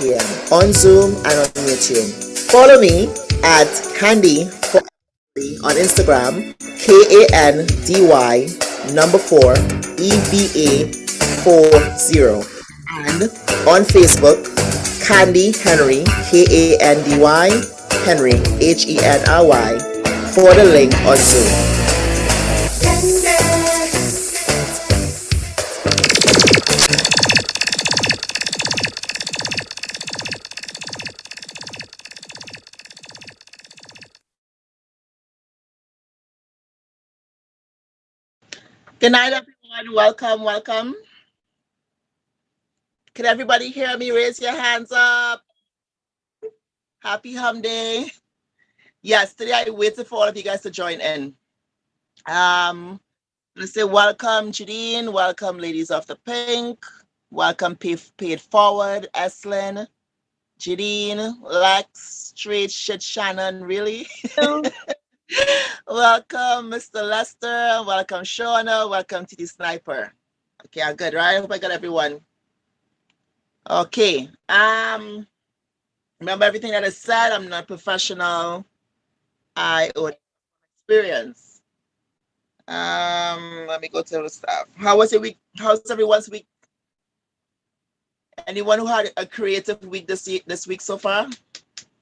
p.m. on Zoom and on YouTube. Follow me at Kandy on Instagram, Kandy number 4 EVA40, and on Facebook, Kandy Henry, Kandy Henry Henry for the link on Zoom. Good night, everyone. Welcome, welcome. Can everybody hear me? Raise your hands up. Happy Hum Day. Yes, today I waited for all of you guys to join in. Let's say welcome, Jadine. Welcome, Ladies of the Pink. Welcome, Paid Forward, Eslin, Jadine, Lex, Straight Shit Shannon, really? Welcome, Mr. Lester. Welcome, Shauna. Welcome to the Sniper. Okay, I'm good, right? I hope I got everyone. Okay. Remember everything that I said. I'm not professional. I own experience. Let me go to the stuff. How was your week? How's everyone's week? Anyone who had a creative week this week so far?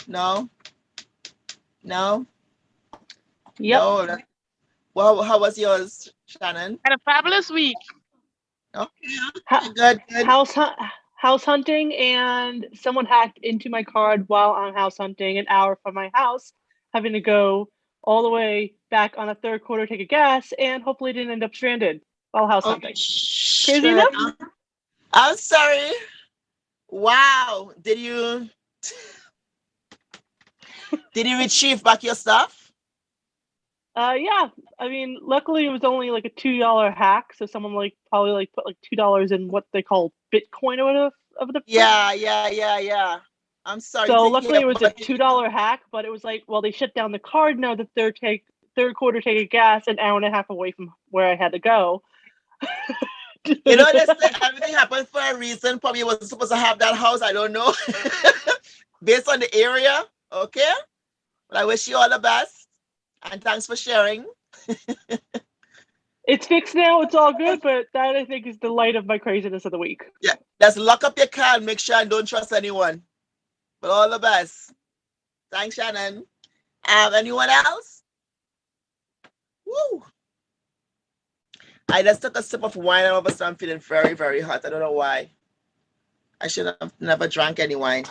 No? No? Yep. No. Well, how was yours, Shannon? Had a fabulous week. Okay, good. House hunting, and someone hacked into my card while I'm house hunting an hour from my house, having to go all the way back on a third quarter take a gas, and hopefully didn't end up stranded while house hunting. Crazy enough? I'm sorry. Wow. Did you retrieve back your stuff? Yeah. I mean, luckily it was only like a $2 hack, so someone probably put $2 in what they call Bitcoin or whatever of the. Yeah. I'm sorry. So luckily it was a $2 hack, but it was they shut down the card now. The third quarter take a gas an hour and a half away from where I had to go. You know, everything happened for a reason. Probably wasn't supposed to have that house. I don't know. Based on the area, okay? But I wish you all the best. And thanks for sharing. It's fixed now. It's all good. But that, I think, is the light of my craziness of the week. Yeah. Just lock up your car and make sure I don't trust anyone. But all the best. Thanks, Shannon. Anyone else? Woo! I just took a sip of wine and all of a sudden I'm feeling very, very hot. I don't know why. I should have never drank any wine.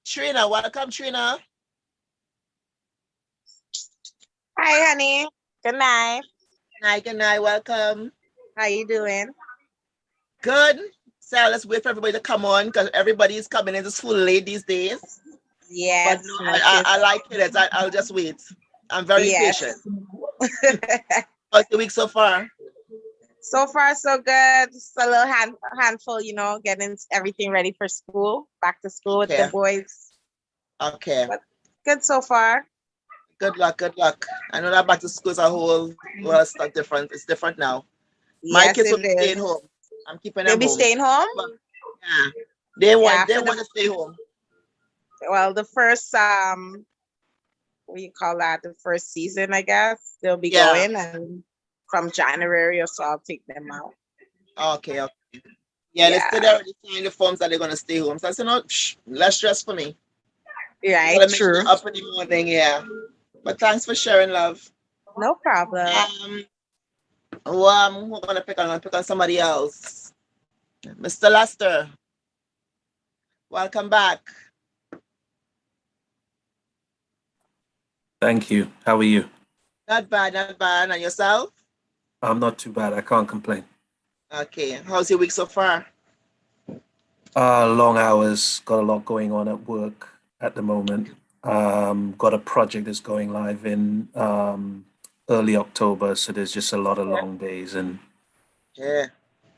Trina, welcome, Trina. Hi, honey. Good night. Good night. Welcome. How you doing? Good. So let's wait for everybody to come on because everybody's coming into school late these days. Yes. But no, I like it. I'll just wait. I'm very patient. How's the week so far? So far, so good. Just a little handful, getting everything ready for school. Back to school with the boys. Okay. But good so far. Good luck. I know that back to school is a whole it's not different. It's different now. My kids will be staying home. I'm keeping them home. They'll be staying home? But, yeah. They want to stay home. Well, the first what do you call that? The first season, I guess. They'll be going, and from January or so I'll take them out. Okay. Yeah, they said they already signed the forms that they're gonna stay home. So I said, no, less stress for me. Right, true. Up in the morning, yeah. But thanks for sharing, love. No problem. Who I'm gonna pick on? I'm gonna pick on somebody else. Mr. Lester. Welcome back. Thank you. How are you? Not bad. And yourself? I'm not too bad. I can't complain. Okay. How's your week so far? Long hours. Got a lot going on at work at the moment. Got a project that's going live in early October, so there's just a lot of long days and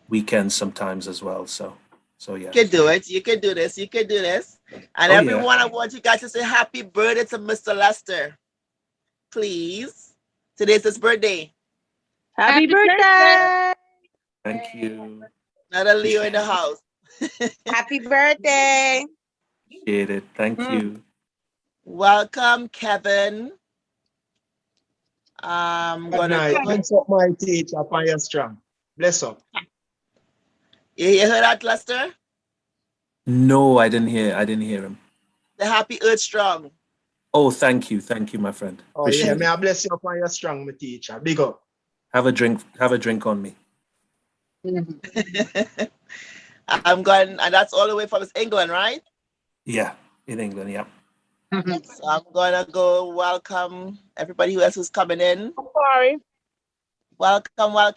weekends sometimes as well. So yeah. You can do it. You can do this. And everyone, I want you guys to say happy birthday to Mr. Lester. Please. Today's his birthday. Happy birthday! Thank you. Not a Leo in the house. Happy birthday. Appreciate it. Thank you. Welcome, Kevin. I'm Good gonna night. go. Bless up my teacher, fire strong. Bless up. You heard that, Lester? No, I didn't hear him. The Happy Earth Strong. Oh, thank you, my friend. Oh yeah, Appreciate may it. I bless you fire strong, my teacher. Big up. Have a drink on me. I'm going, and that's all the way from England, right? Yeah, in England, yeah. So I'm gonna go welcome everybody else who's coming in. Sorry. Welcome. I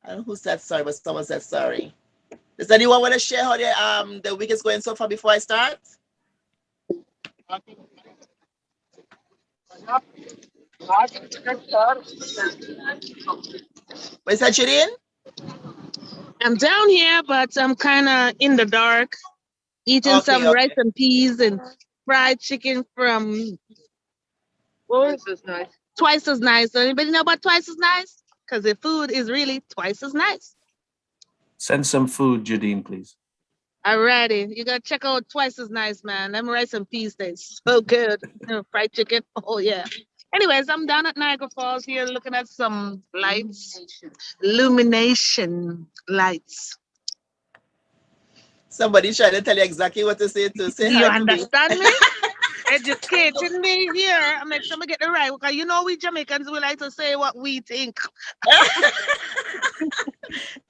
don't know who said sorry, but someone said sorry. Does anyone want to share how the week is going so far before I start? What is that, Shireen? I'm down here, but I'm kind of in the dark, eating some rice and peas and fried chicken from Twice as Nice. Twice as Nice. Anybody know about Twice as Nice? Because the food is really twice as nice. Send some food, Judine, please. Alrighty, you gotta check out Twice as Nice, man. Them rice and peas taste so good. Fried chicken, oh yeah. Anyways, I'm down at Niagara Falls here looking at some lights, illumination lights. Somebody trying to tell you exactly what to say to say. Do you hi to me. understand me? Educating me here. I make sure I get the right. Because you know we Jamaicans, we like to say what we think.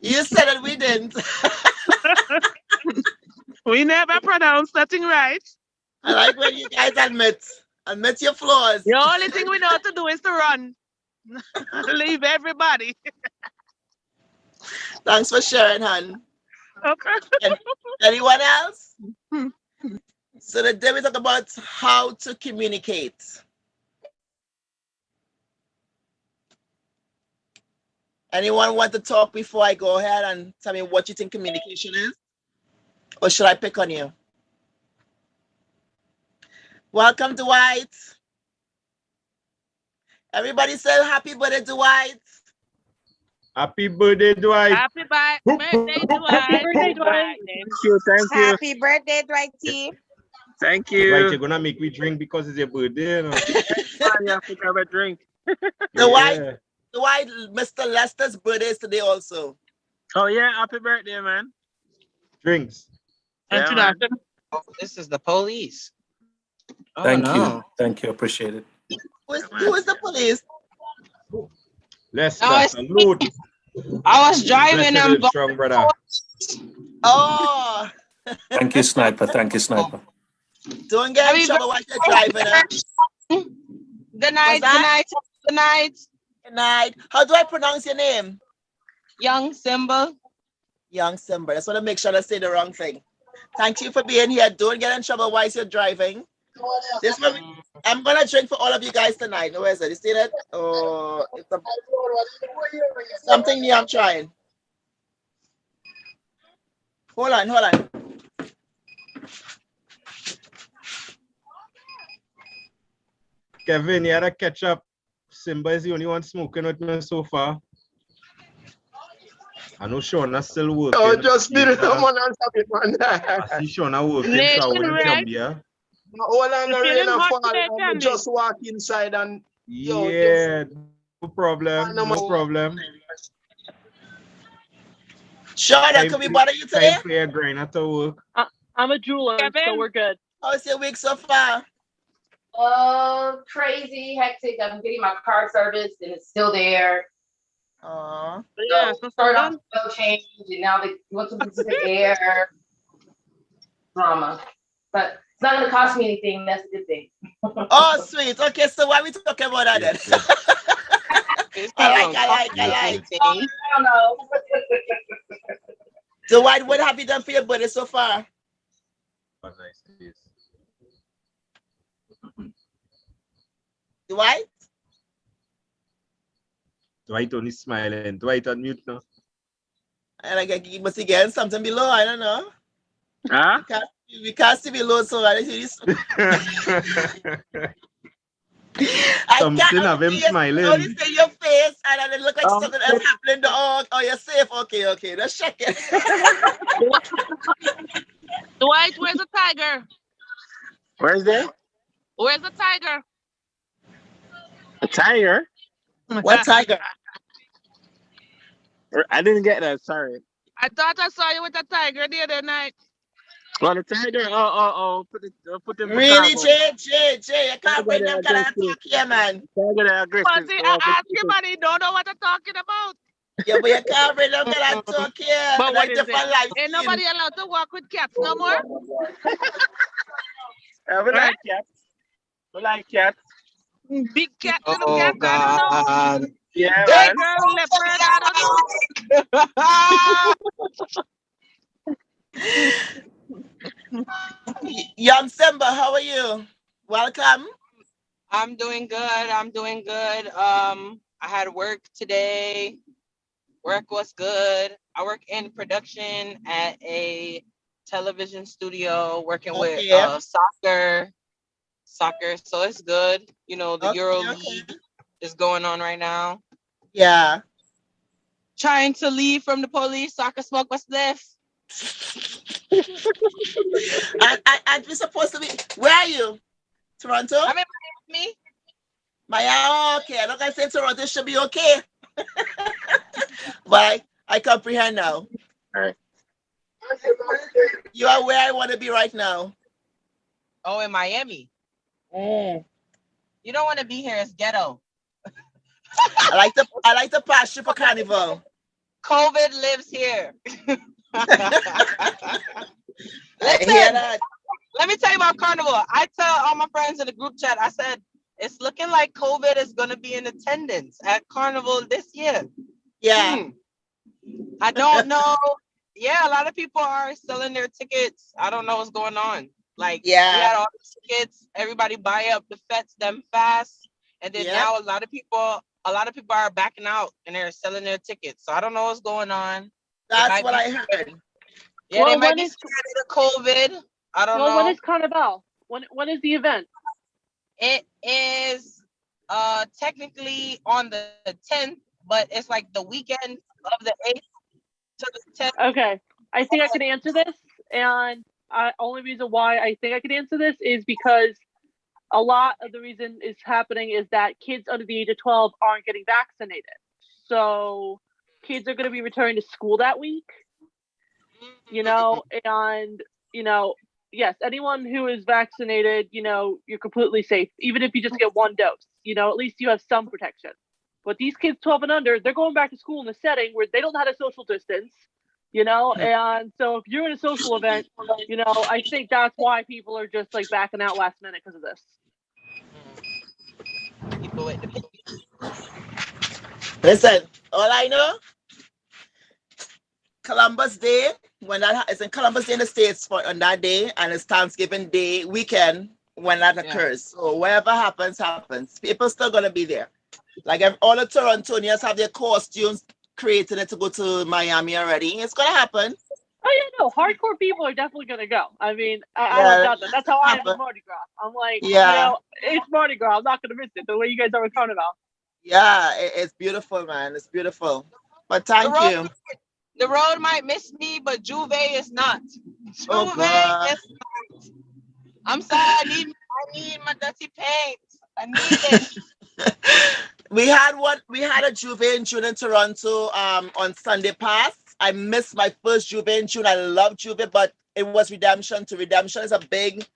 You said it, we didn't. We never pronounce nothing right. I like when you guys admit your flaws. The only thing we know how to do is to run. Leave everybody. Thanks for sharing, hon. Okay. Anyone else? So today we talk about how to communicate. Anyone want to talk before I go ahead and tell me what you think communication is? Or should I pick on you? Welcome, Dwight. Everybody say happy birthday, Dwight. Happy birthday, Dwight. Happy birthday, Dwight. Happy birthday, Dwight. Thank you. Happy birthday, Dwighty. Thank you. Right, you're gonna make me drink because it's your birthday, you know. You have to have a drink. Dwight, Mr. Lester's birthday is today also. Oh yeah, happy birthday, man. Drinks. Yeah, man. Oh, this is the police. Oh, Thank no. you, appreciate it. Who is the police? Lester, No, salute. I was driving Lester and is strong, brother. Oh, Thank you, Sniper. don't get in trouble while you're driving. Good night. Good night. How do I pronounce your name? Young Simba. Young Simba. I just want to make sure I say the wrong thing. Thank you for being here. Don't get in trouble while you're driving. I'm gonna drink for all of you guys tonight. Where is it? You see that? Oh, it's something new I'm trying. Hold on. Kevin, you had to catch up. Simba is the only one smoking with me so far. I know Shauna's still working. Oh, just did it, man. I see Shauna working, so I wouldn't jump here. Hold on, the rain and fall, and we just walk inside and... Yeah, no problem. Shauna, can we bother you today? Time for your grind at work. I'm a jeweler, so we're good. How's your week so far? Crazy, hectic. I'm getting my car serviced and it's still there. Aww. Yeah, so started off with no change and now they want to put the air. Drama. But it's not gonna cost me anything, that's a good thing. Oh sweet. Okay, so why are we talking about that then? I like. I don't know. So what have you done for your birthday so far? Oh, nice. Yes. Dwight? Dwight only smiling. Dwight on mute now. And like you must be getting something below, I don't know. Huh? We can't see below, so I Something of him smiling. Only say your face. face, and then it look like something else happening. Oh, you're safe. Okay. Let's check it. Dwight, where's the tiger? Where's that? Where's the tiger? A tiger? What tiger? I didn't get that. Sorry. I thought I saw you with a tiger the other night. Well, the tiger. Oh. Put him for Really, Konvo. Jay, I can't bring them kind of talk here, man. Tiger, they're aggressive. See, I asked him and he don't know what I'm talking about. Yeah, but you can't bring them kind of talk here. But what is it? Life Ain't nobody allowed to walk with cats no more? We like cats. We like cats. Big cat, little Oh cat, I don't know. God. Yeah, Hey, man. girl, leopard, I don't know. Young Simba, how are you? Welcome. I'm doing good. I had work today. Work was good. I work in production at a television studio working with soccer. So it's good. You know, the Euro League is going on right now. Yeah. Trying to leave from the police so I can smoke my spliff. And we're supposed to be. Where are you? Toronto? I'm in Miami. Miami. Okay. I don't think I said Toronto should be okay. But I comprehend now. All right. You are where I want to be right now. Oh, in Miami. Mm. You don't want to be here. It's ghetto. I like the pasture for carnival. COVID lives here. Listen, let me tell you about carnival. I tell all my friends in the group chat, I said, it's looking like COVID is going to be in attendance at carnival this year. Yeah. I don't know. Yeah, a lot of people are selling their tickets. I don't know what's going on. Like, we had all the tickets. Everybody buy up the fets them fast. And then now a lot of people are backing out and they're selling their tickets. So I don't know what's going on. That's what I heard. Yeah, they might be scared of COVID. I don't know. When is Carnival? When is the event? It is technically on the 10th, but it's like the weekend of the 8th to the 10th. Okay. I think I can answer this. And only reason why I think I can answer this is because a lot of the reason it's happening is that kids under the age of 12 aren't getting vaccinated. So kids are going to be returning to school that week, and, yes, anyone who is vaccinated, you're completely safe. Even if you just get one dose, at least you have some protection. But these kids 12 and under, they're going back to school in a setting where they don't have a social distance, and so if you're in a social event, I think that's why people are just like backing out last minute because of this. Listen, all I know, Columbus Day, when that is in Columbus Day in the States on that day, and it's Thanksgiving Day weekend when that occurs. So whatever happens. People still gonna be there. Like all the Torontonians have their costumes created to go to Miami already. It's gonna happen. Oh yeah, no, hardcore people are definitely gonna go. I mean, I don't doubt that. That's how I am with Mardi Gras. I'm like, it's Mardi Gras. I'm not gonna miss it the way you guys are with Carnival. Yeah, it's beautiful, man. It's beautiful. But thank you. The road might miss me, but Juve is not. Is not. I'm sorry. I need my dirty paint. I need it. We had a Juve in June in Toronto on Sunday past. I missed my first Juve in June. I love Juve, but it was Redemption. Redemption is a big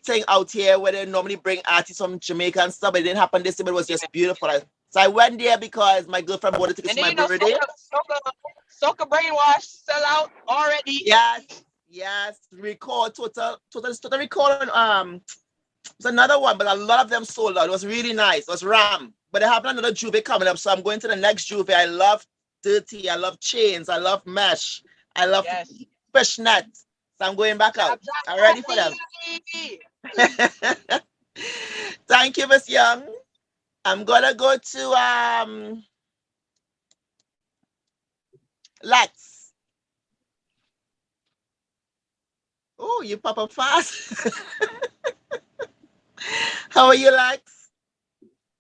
thing out here where they normally bring artists from Jamaica and stuff, but it didn't happen this year, but it was just beautiful. So I went there because my girlfriend bought the tickets for my birthday. Soca Brainwash sell out already. Yes. Recall total recall. It's another one, but a lot of them sold out. It was really nice. It was Ram, but they have another Juve coming up, so I'm going to the next Juve. I love Dirty. I love Chains. I love Mesh. I love Fishnet. So I'm going back out. I'm ready for them. Thank you, Miss Young. I'm gonna go to Lex. Oh, you pop up fast. How are you, Lex?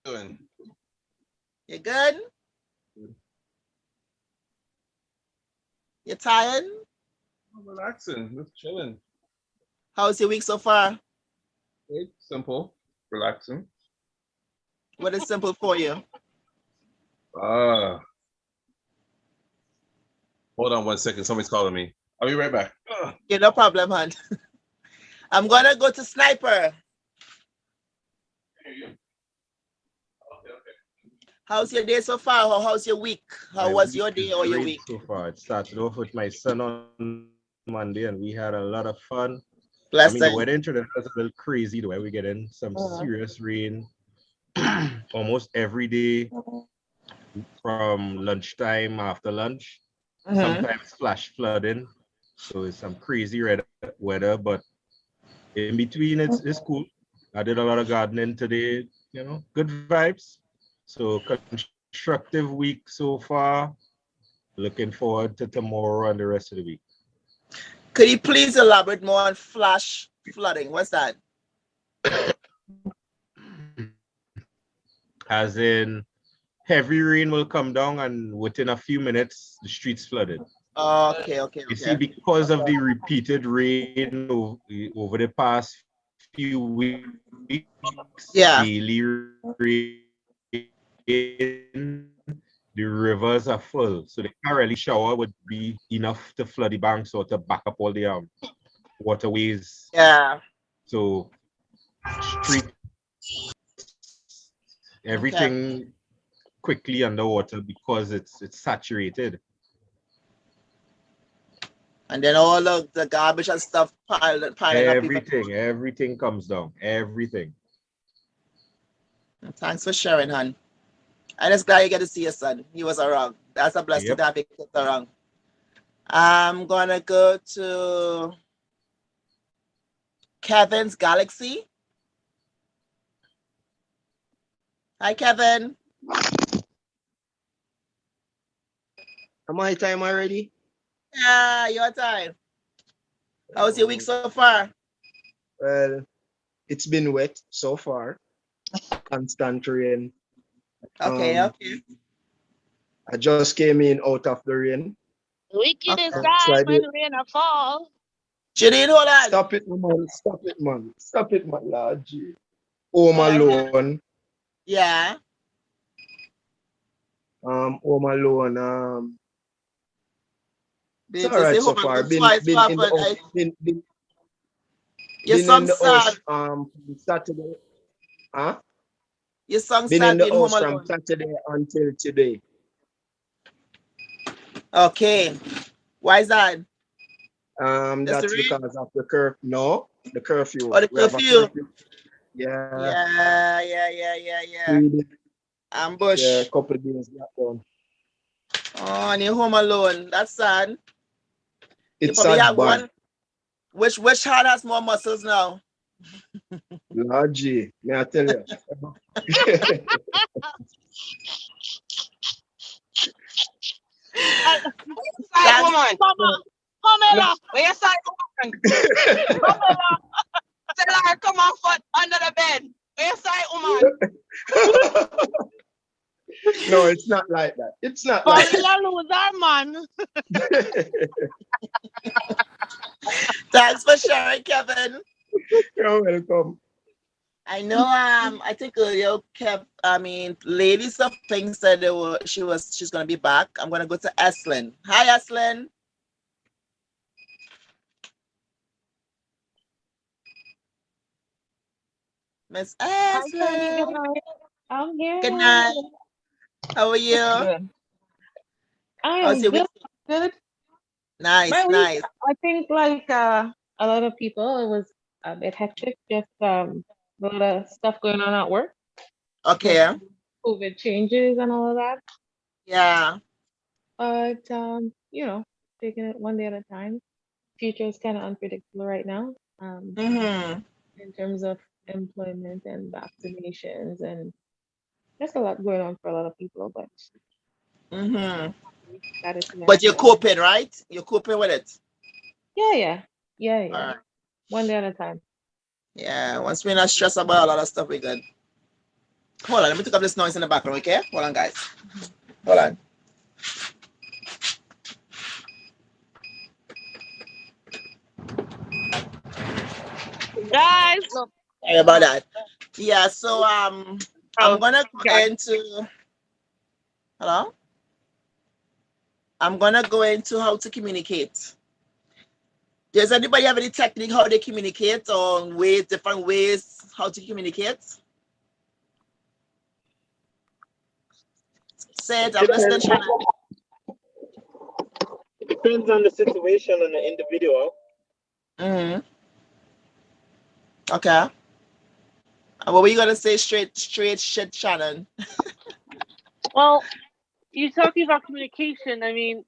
Doing? You good? You tired? I'm relaxing, just chilling. How's your week so far? It's simple, relaxing. What is simple for you? Hold on 1 second. Somebody's calling me. I'll be right back. Yeah, no problem, hon. I'm gonna go to Sniper. How's your day so far? Or how's your week? How was your day or your week? So far, it started off with my son on Monday, and we had a lot of fun. Bless I mean, the weather in Trinidad is a little crazy. The way we get in some serious rain almost every day from lunchtime after lunch. Sometimes flash flooding. So it's some crazy weather, but in between, it's cool. I did a lot of gardening today, you know, good vibes. So constructive week so far. Looking forward to tomorrow and the rest of the week. Could you please elaborate more on flash flooding? What's that? As in, heavy rain will come down and within a few minutes, the streets flooded. Okay. You see, because of the repeated rain over the past few weeks, daily rain, the rivers are full. So the currently shower would be enough to flood the banks or to back up all the waterways. Yeah. So street, everything quickly underwater because it's saturated. And then all of the garbage and stuff piling up. Everything comes down. Everything. Thanks for sharing, hon. I'm just glad you get to see your son. He was around. That's a blessing to have your kids around. I'm gonna go to Kevin's Galaxy. Hi, Kevin. Am I time already? Yeah, your time. How's your week so far? Well, it's been wet so far. Constant rain. Okay. I just came in out of the rain. Wicked is right when the rain fall. Janine, hold on. Stop it, man, Lord G. Home Alone. Yeah. Home Alone. It's all to right say so Home far. Alone twice, Been in the house. Your Been in the son house sad. from Saturday. Huh? Your son Been sad in the being Home house Alone. from Saturday until today. Okay. Why is that? That's because of the curfew. No, the curfew. Oh, the We have a curfew. curfew. Yeah. Yeah. Ambush. Yeah, a couple of days lockdown. Oh, and you're home alone. That's sad. It's you probably sad, have bad. one. Which hand has more muscles now? Lord G, may I tell you? Side woman. Pamela. Where your side woman? Pamela. Tell her come on foot under the bed. Where your side woman? No, it's not like that. It's not like that. Lose our man. Thanks for sharing, Kevin. You're welcome. I know. I think Lady something said she's gonna be back. I'm gonna go to Eslin. Hi, Eslin. Miss Eslin. I'm here. Good night. How are you? Good. I How's am your good. week? Good. Nice, My week, nice. I think like a lot of people, it was a bit hectic. Just a lot of stuff going on at work. Okay. With COVID changes and all of that. Yeah. But taking it one day at a time. Future is kind of unpredictable right now. In terms of employment and vaccinations, and there's a lot going on for a lot of people, but But you're coping, right? You're coping with it. Yeah. Right. One day at a time. Yeah. Once we're not stressed about a lot of stuff, we're good. Hold on, let me take up this noise in the background, okay? Hold on, guys. Hold on. Guys. Sorry about that. Yeah, so I'm gonna go into hello. I'm gonna go into how to communicate. Does anybody have any technique how they communicate or different ways how to communicate? Say it, I'm listening, Shannon. It depends on the situation and the individual. Mm-hmm. Okay. And what were you gonna say straight shit, Shannon? Well, you're talking about communication. I mean,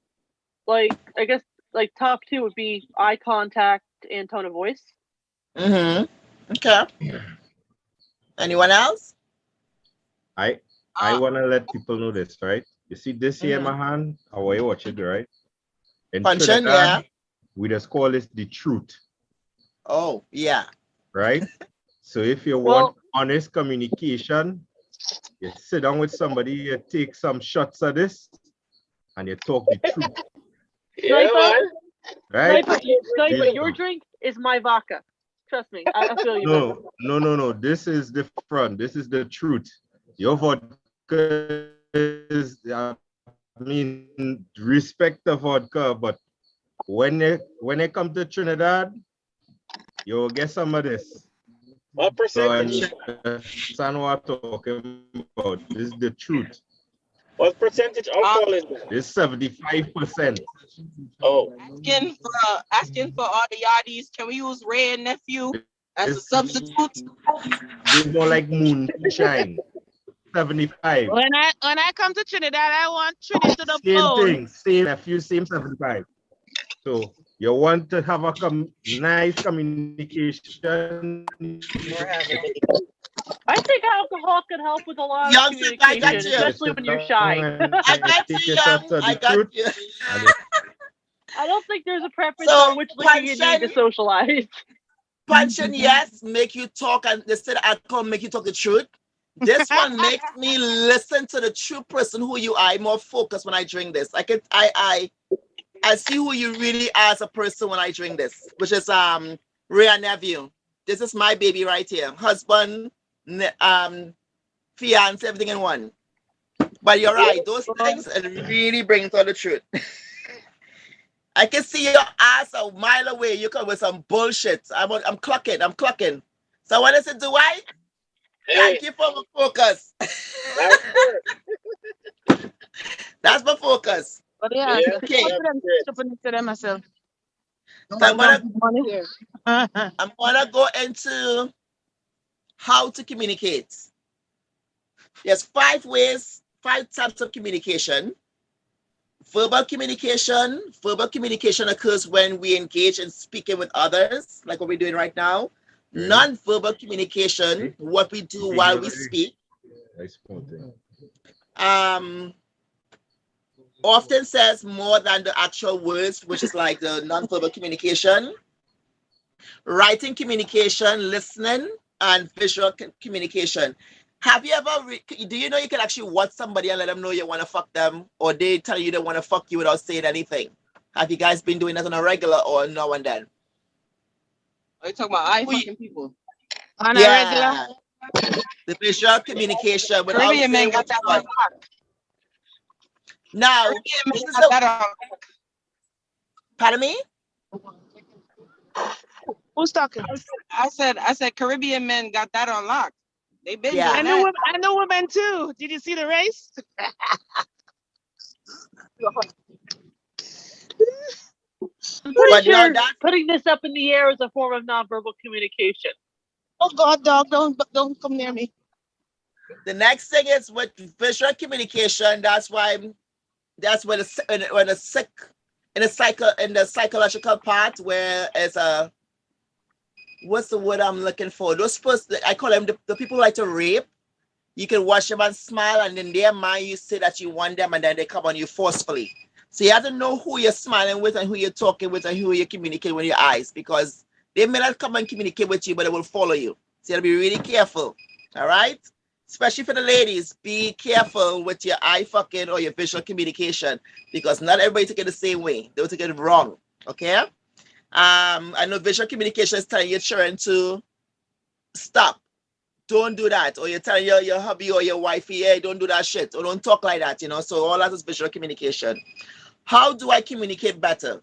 like, I guess, like, top two would be eye contact and tone of voice. Mm-hmm. Okay. Anyone else? I want to let people know this, right? You see this here in my hand? How are you watching it, right? In Function, Trinidad, we just call this the truth. Oh, yeah. Right? So if you want honest communication, you sit down with somebody, you take some shots of this, and you talk the truth. Sniper, right? Sniper, your drink is my vodka. Trust me, I feel you. No. This is the front. This is the truth. Your vodka is, I mean, respect the vodka, but when they come to Trinidad, you'll get some of this. What percentage? So understand what I'm talking about. This is the truth. What percentage alcohol is that? It's 75%. Oh. Asking for all the yardies. Can we use Ray and Nephew as a substitute? It's more like moonshine. 75. When I come to Trinidad, I want Trinity to the Same bone. thing. Same nephew, same 75. So you want to have a nice communication. I think alcohol can help with a lot of communication, especially when you're shy. I got you, Young. I got you. I don't think there's a preference on which liquor you need to socialize. Punching, yes, make you talk, and instead of alcohol, make you talk the truth. This one makes me listen to the true person who you are. I'm more focused when I drink this. I see who you really are as a person when I drink this, which is Ray and Nephew. This is my baby right here. Husband, fiance, everything in one. But you're right, those things really bring out the truth. I can see your ass a mile away. You come with some bullshit. I'm clocking. So what is it, Dwight? Thank you for my focus. That's my focus. But yeah, okay. myself. So I'm gonna go into how to communicate. There's 5 types of communication. Verbal communication occurs when we engage in speaking with others, like what we're doing right now. Non-verbal communication, what we do while we speak. Often says more than the actual words, which is like the non-verbal communication. Writing communication, listening, and visual communication. Have you ever, do you know you can actually watch somebody and let them know you want to fuck them, or they tell you they want to fuck you without saying anything? Have you guys been doing that on a regular or now and then? Are you talking about fucking people? On a regular? The visual communication without saying what you want. Now, this is pardon me? Who's talking? I said Caribbean men got that on lock. They been doing I that. know women too. Did you see the race? I'm pretty sure putting this up in the air is a form of nonverbal communication. Oh God, dog, don't come near me. The next thing is with visual communication. That's when the psychological part where it's a, what's the word I'm looking for? I call them the people who like to rape. You can watch them and smile, and in their mind you say that you want them, and then they come on you forcefully. So you have to know who you're smiling with and who you're talking with and who you're communicating with your eyes, because they may not come and communicate with you, but they will follow you. So you have to be really careful. All right? especially for the ladies, be careful with your eye fucking or your visual communication because not everybody take it the same way. They'll take it wrong. Okay? I know visual communication is telling your children to stop. Don't do that. Or you're telling your hubby or your wifey, hey, don't do that shit. Or don't talk like that, So all that is visual communication. How do I communicate better?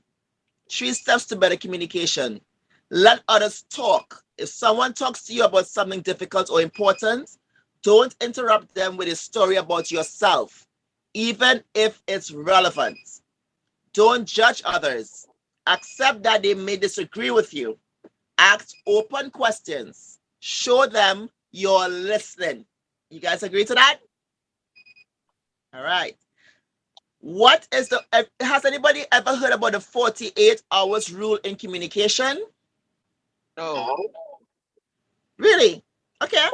3 steps to better communication. Let others talk. If someone talks to you about something difficult or important, don't interrupt them with a story about yourself, even if it's relevant. Don't judge others. Accept that they may disagree with you. Ask open questions. Show them you're listening. You guys agree to that? All right. Has anybody ever heard about the 48 hours rule in communication? No. Really? Okay.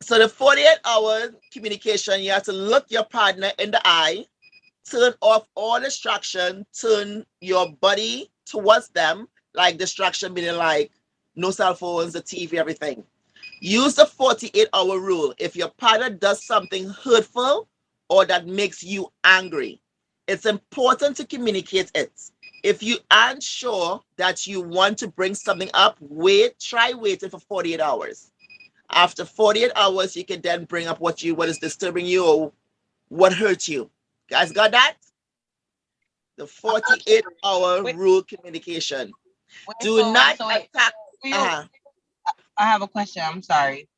So the 48-hour communication, you have to look your partner in the eye, turn off all distraction, turn your body towards them, like distraction meaning like no cell phones, the TV, everything. Use the 48-hour rule. If your partner does something hurtful or that makes you angry, it's important to communicate it. If you aren't sure that you want to bring something up, try waiting for 48 hours. After 48 hours, you can then bring up what is disturbing you or what hurt you. Guys got that? The 48-hour rule communication. Do not attack. I have a question. I'm sorry.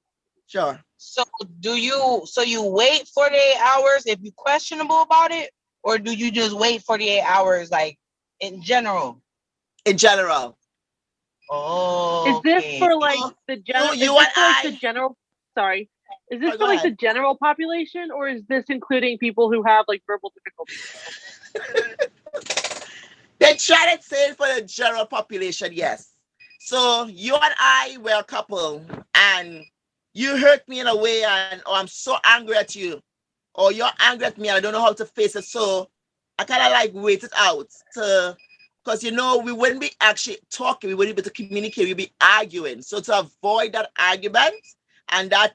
Sure. So you wait 48 hours if you're questionable about it, or do you just wait 48 hours like in general? In general. Oh. Is this for like the general? Is this for like the general? Sorry. Is this for like the general population, or is this including people who have like verbal difficulties? They try to say it for the general population, yes. So you and I were a couple, and you hurt me in a way, and I'm so angry at you, or you're angry at me, and I don't know how to face it. So I kind of like wait it out because we wouldn't be actually talking, we wouldn't be able to communicate, we'd be arguing. So to avoid that argument and that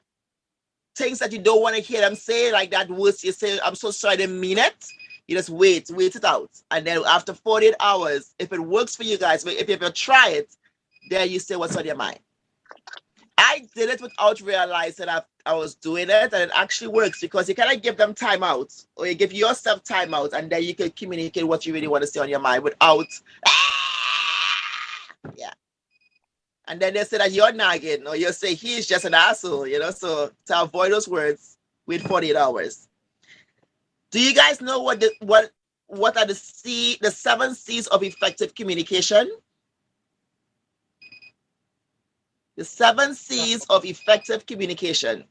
things that you don't want to hear them say, like that words you say, I'm so sorry, I didn't mean it. You just wait it out. And then after 48 hours, if it works for you guys, if you ever try it, then you say what's on your mind. I did it without realizing I was doing it, and it actually works because you kind of give them time out, or you give yourself time out, and then you can communicate what you really want to say on your mind without, yeah. And then they say that you're nagging, or you say he's just an asshole, So to avoid those words, wait 48 hours. Do you guys know what are the 7 C's of effective communication? The 7 C's of effective communication.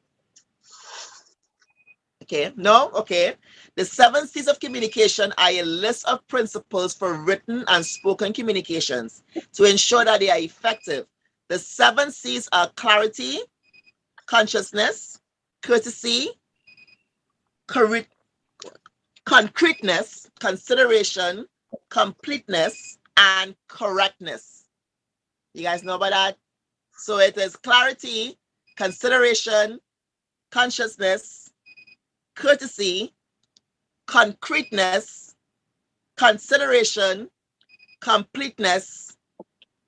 Okay, no? Okay. The 7 C's of communication are a list of principles for written and spoken communications to ensure that they are effective. The 7 C's are clarity, consciousness, courtesy, concreteness, consideration, completeness, and correctness. You guys know about that? So it is clarity, consideration, consciousness, courtesy, concreteness, consideration, completeness,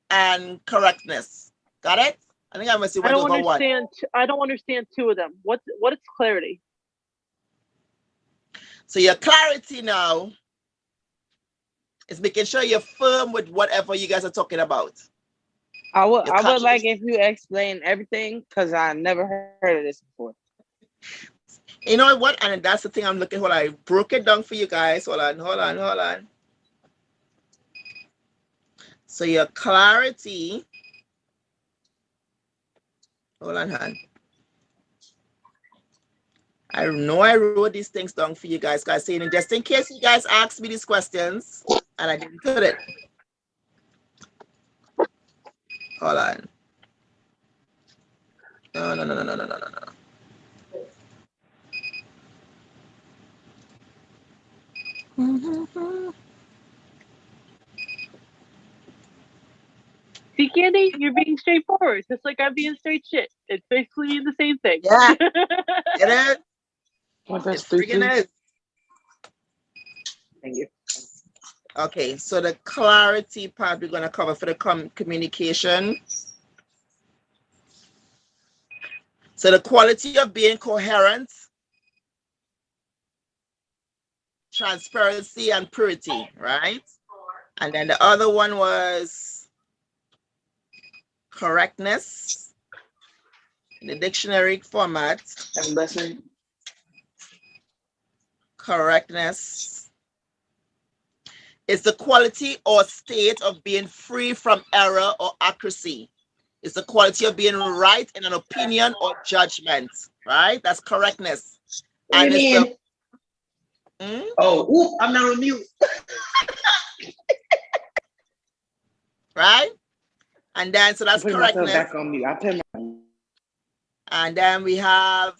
and correctness. Got it? I think I must have went over one. I don't understand 2 of them. What is clarity? So your clarity now is making sure you're firm with whatever you guys are talking about. I would like if you explain everything because I never heard of this before. You know what? And that's the thing I'm looking for. I broke it down for you guys. Hold on. So your clarity. Hold on, hon. I know I wrote these things down for you guys, saying just in case you guys ask me these questions and I didn't put it. Hold on. No. See, Kandy, you're being straightforward, just like I'm being straight shit. It's basically the same thing. Yeah, it is. It freaking is. Thank you. Okay, so the clarity part we're going to cover for the communication. So the quality of being coherent, transparency, and purity, right? And then the other one was correctness in the dictionary format. Correctness is the quality or state of being free from error or accuracy. It's the quality of being right in an opinion or judgment, right? That's correctness. What do you mean? Oh, oop, I'm not on mute. Right? And then, so that's correctness. Back on mute. And then we have,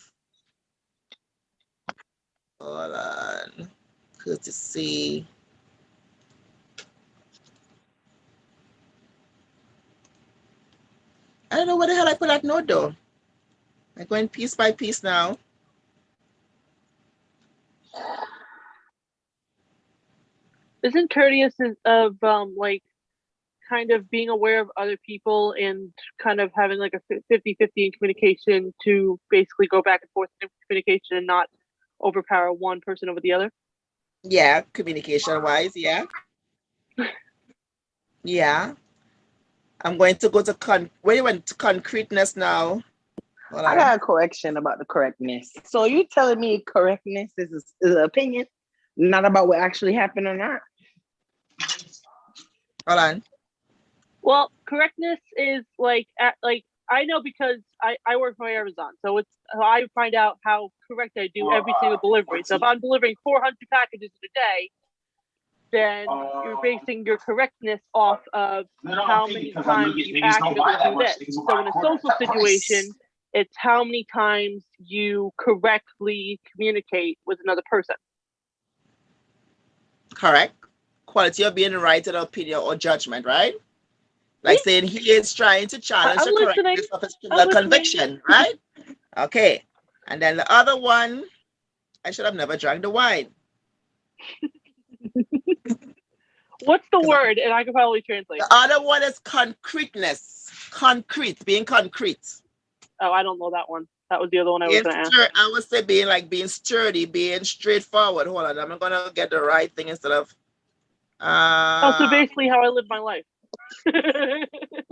hold on, courtesy. I don't know where the hell I put that note though. I'm going piece by piece now. Isn't courteous of like kind of being aware of other people and kind of having like a 50-50 in communication to basically go back and forth in communication and not overpower one person over the other? Yeah, communication wise, yeah. Yeah. I'm going to go to where you went to concreteness now. I got a correction about the correctness. So you telling me correctness is an opinion, not about what actually happened or not? Hold on. Well, correctness is like I know because I work for Amazon, so it's I find out how correct I do every single delivery. So if I'm delivering 400 packages in a day, then you're basing your correctness off of how many times you accurately do this. So in a social situation, it's how many times you correctly communicate with another person. Correct. Quality of being right in opinion or judgment, right? Like saying he is trying to challenge the correctness of his conviction, right? Okay. And then the other one, I should have never drank the wine. What's the word? And I can probably translate. The other one is concreteness. Concrete, being concrete. Oh, I don't know that one. That was the other one I was going to ask. I would say being sturdy, being straightforward. Hold on, I'm going to get the right thing instead of... so basically how I live my life.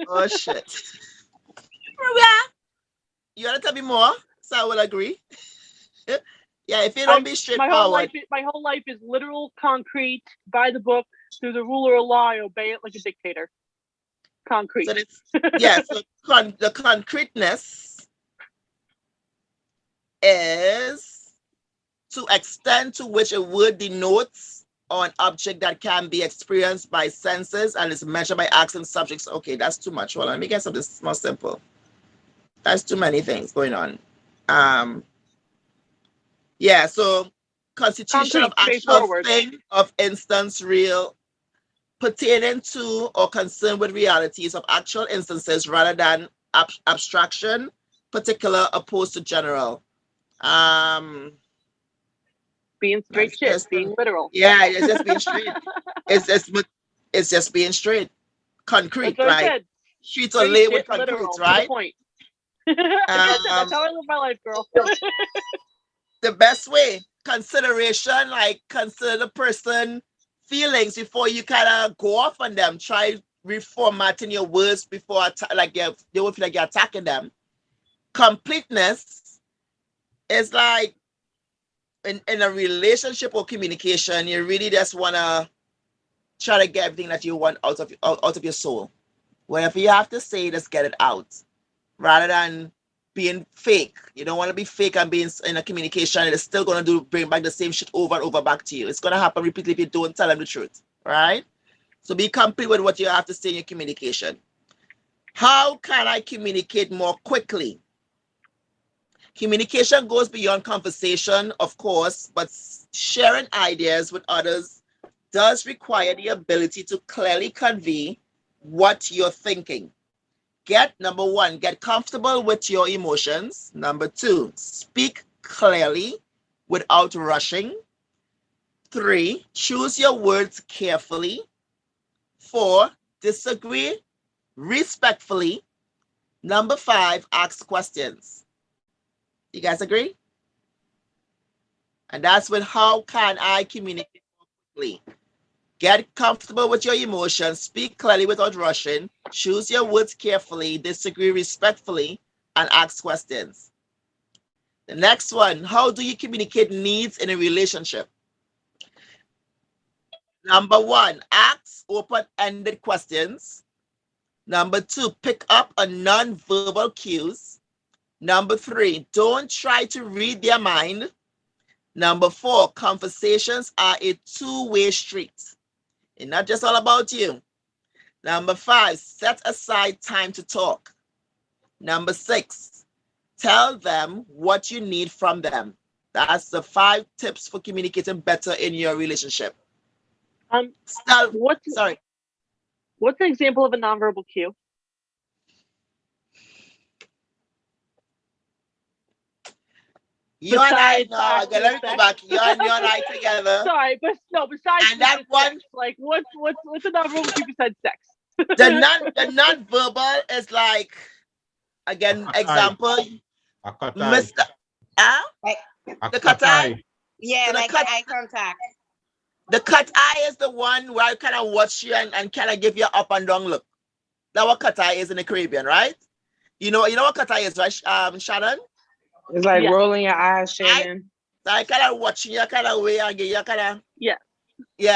Oh, shit. You want to tell me more? So I will agree. Yeah, if you don't be straightforward. My whole life is literal, concrete, by the book, through the ruler of law, I obey it like a dictator. Concrete. So the concreteness is to extent to which a word denotes or an object that can be experienced by senses and is measured by acts and subjects. Okay, that's too much. Hold on, let me get something more simple. That's too many things going on. Yeah, so constitution of actual thing, of instance, real, pertaining to or concerned with realities of actual instances rather than abstraction, particular opposed to general. Being straight shit, being literal. Yeah, it's just being straight. it's just being straight. Concrete, like streets are laid with concrete, literal, right? Point. That's how I live my life, girl. The best way, consideration, like consider the person feelings before you kind of go off on them. Try reformatting your words before they will feel like you're attacking them. Completeness is like in a relationship or communication, you really just want to try to get everything that you want out of your soul. Whatever you have to say, just get it out rather than being fake. You don't want to be fake and being in a communication. It's still going to bring back the same shit over and over back to you. It's going to happen repeatedly if you don't tell them the truth, right? So be complete with what you have to say in your communication. How can I communicate more quickly? Communication goes beyond conversation, of course, but sharing ideas with others does require the ability to clearly convey what you're thinking, Number one, get comfortable with your emotions. Number two, speak clearly without rushing. 3, choose your words carefully. 4, disagree respectfully. Number 5, ask questions. You guys agree? And that's with how can I communicate quickly. Get comfortable with your emotions, speak clearly without rushing, choose your words carefully, disagree respectfully, and ask questions. The next one, how do you communicate needs in a relationship? Number 1, ask open-ended questions. Number 2, pick up on non-verbal cues. Number 3, don't try to read their mind. Number 4, conversations are a two-way street. It's not just all about you. Number 5, set aside time to talk. Number 6, tell them what you need from them. That's the 5 tips for communicating better in your relationship. What's an example of a nonverbal cue? You and I, no, okay, let me go back. You and I together. Sorry, but no, besides and that one, sex, like what's a nonverbal cue besides sex? the non-verbal is like, again, example, Mr. The cut eye. Yeah, So like eye contact. The cut eye is the one where I kind of watch you and kind of give you up and down look. That's what cut eye is in the Caribbean, right? You know what cut eye is, right, Shannon? It's like rolling your eyes, Shannon. So I kind of watching you kind of way and give you kind of yeah,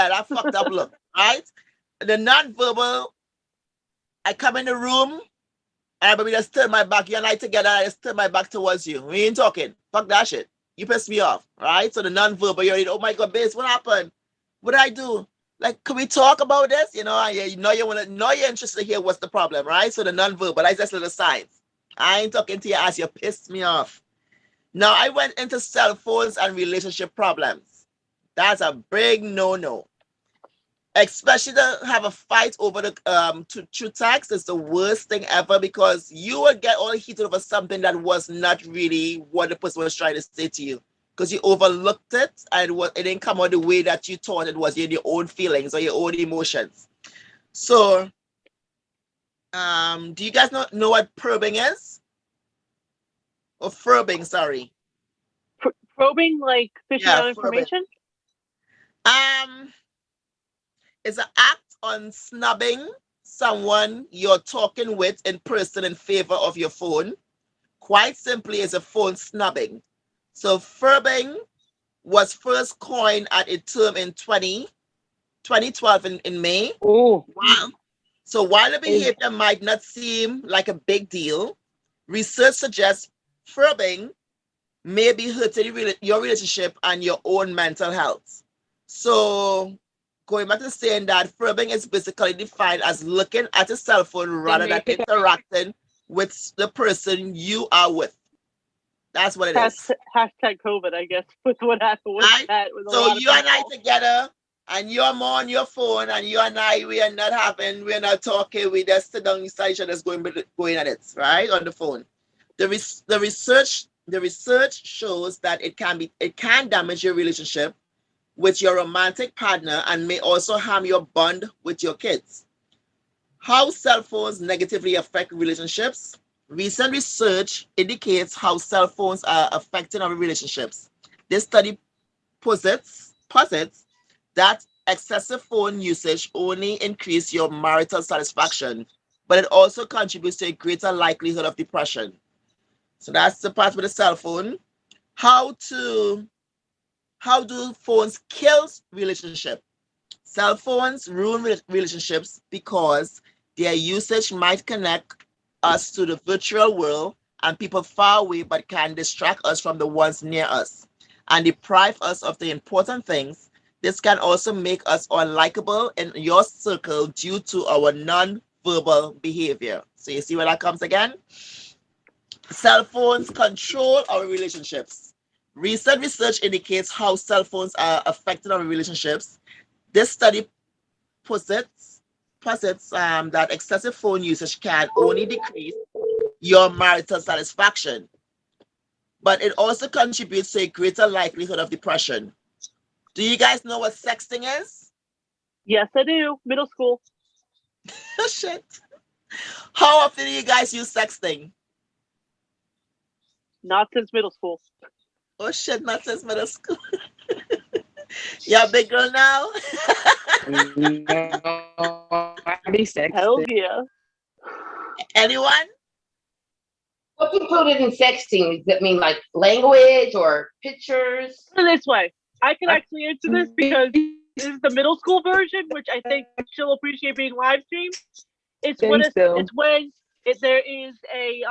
that fucked up look, right? The non-verbal, I come in the room and I just turn my back. You and I together, I just turn my back towards you. We ain't talking. Fuck that shit. You piss me off, right? So the non-verbal, you're oh my God, Bass, what happened? What did I do? Like, can we talk about this? You know you're interested to hear what's the problem, right? So the non-verbal, I just little signs. I ain't talking to you as you pissed me off. Now I went into cell phones and relationship problems. That's a big no-no. Especially to have a fight over the through text is the worst thing ever because you will get all heated over something that was not really what the person was trying to say to you because you overlooked it and it didn't come out the way that you thought it was in your own feelings or your own emotions. So, do you guys know what probing is? Or furbing, sorry. Probing, like fishing out information? It's an act on snubbing someone you're talking with in person in favor of your phone. Quite simply, it's a phone snubbing. So furbing was first coined at a term in 2012 in May. Oh, wow. So while the behavior might not seem like a big deal, research suggests furbing may be hurting your relationship and your own mental health. So going back to saying that furbing is basically defined as looking at a cell phone rather than interacting with the person you are with. That's what it is. Hashtag COVID, I guess, with what happened with that. With so you and I together, and you're more on your phone, and you and I, we are not talking, we just sit down beside each other going at it, right, on the phone. The research shows that it can damage your relationship with your romantic partner and may also harm your bond with your kids. How cell phones negatively affect relationships? Recent research indicates how cell phones are affecting our relationships. This study posits that excessive phone usage only increases your marital satisfaction, but it also contributes to a greater likelihood of depression. So that's the part with the cell phone. How do phones kill relationship? Cell phones ruin relationships because their usage might connect us to the virtual world and people far away, but can distract us from the ones near us and deprive us of the important things. This can also make us unlikable in your circle due to our non-verbal behavior. So you see where that comes again? Cell phones control our relationships. Recent research indicates how cell phones are affecting our relationships. This study posits posits that excessive phone usage can only decrease your marital satisfaction, but it also contributes to a greater likelihood of depression. Do you guys know what sexting is? Yes, I do. Middle school. Oh, shit. How often do you guys use sexting? Not since middle school. Oh, shit, not since middle school. You're a big girl now? No, I be sexting. Hell yeah. Anyone? What's included in sexting? Does that mean like language or pictures? Put it this way, I can actually answer this because this is the middle school version, which I think she'll appreciate being live streamed. It's when there is a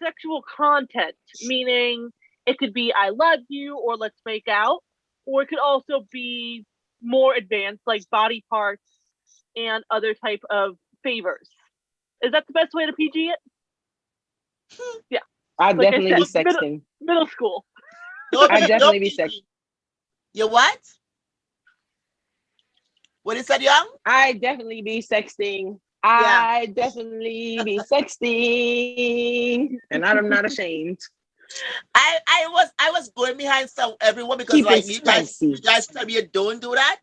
sexual content, meaning it could be "I love you" or "Let's make out," or it could also be more advanced, like body parts and other type of favors. Is that the best way to PG it? Yeah. I'd Like definitely be sexting. Middle school. I'd definitely be sexting. You what? What you said, Young? I definitely be sexting. I definitely be sexting, and I'm not ashamed. I was going behind everyone because Keep like it you guys tell me you don't do that.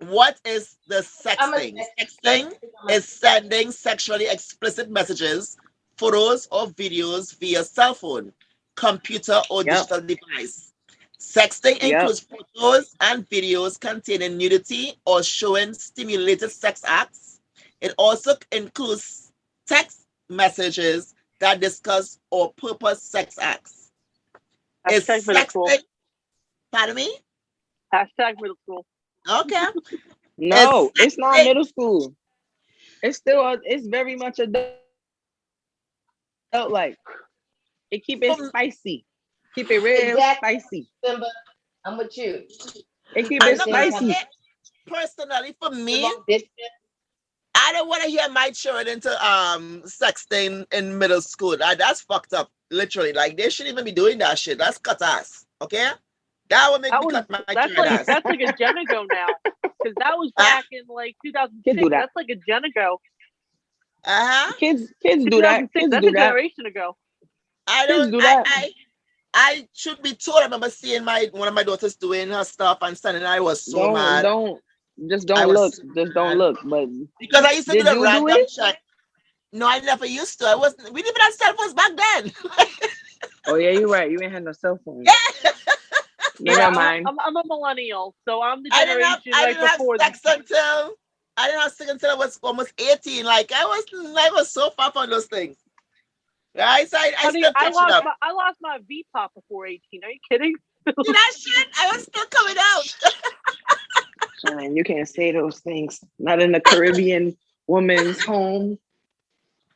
What is the sexting? Sexting is sending sexually explicit messages, photos, or videos via cell phone, computer, or digital device. Sexting includes photos and videos containing nudity or showing stimulated sex acts. It also includes text messages that discuss or purpose sex acts. Is sexting? Pardon me? Hashtag middle school. Okay. No, it's not middle school. It's still it's very much adult like. It keep it spicy. Keep it real spicy. I'm with you. It keep it spicy. Personally, for me, I don't want to hear my children into sexting in middle school. That's fucked up. Literally, like they shouldn't even be doing that shit. That's cut ass. Okay, that would make me cut my child ass. That's like a gen ago now, because that was back in like 2006. That's like a gen ago. Kids do that. Kids that's do a that. generation ago. I don't. I should be told. I remember seeing one of my daughters doing her stuff and standing. I was so mad. Just don't look. But because I used to do the random check. No, I never used to. We didn't even have cell phones back then. Oh yeah, you're right. You ain't had no cell phone. Never mind. I'm a millennial, so I'm the generation right before sex until I didn't have sex until I was almost 18. Like I was so far from those things. Right? So I lost my V-pop before 18. Are you kidding? That shit, I was still coming out. Man, you can't say those things. Not in a Caribbean woman's home.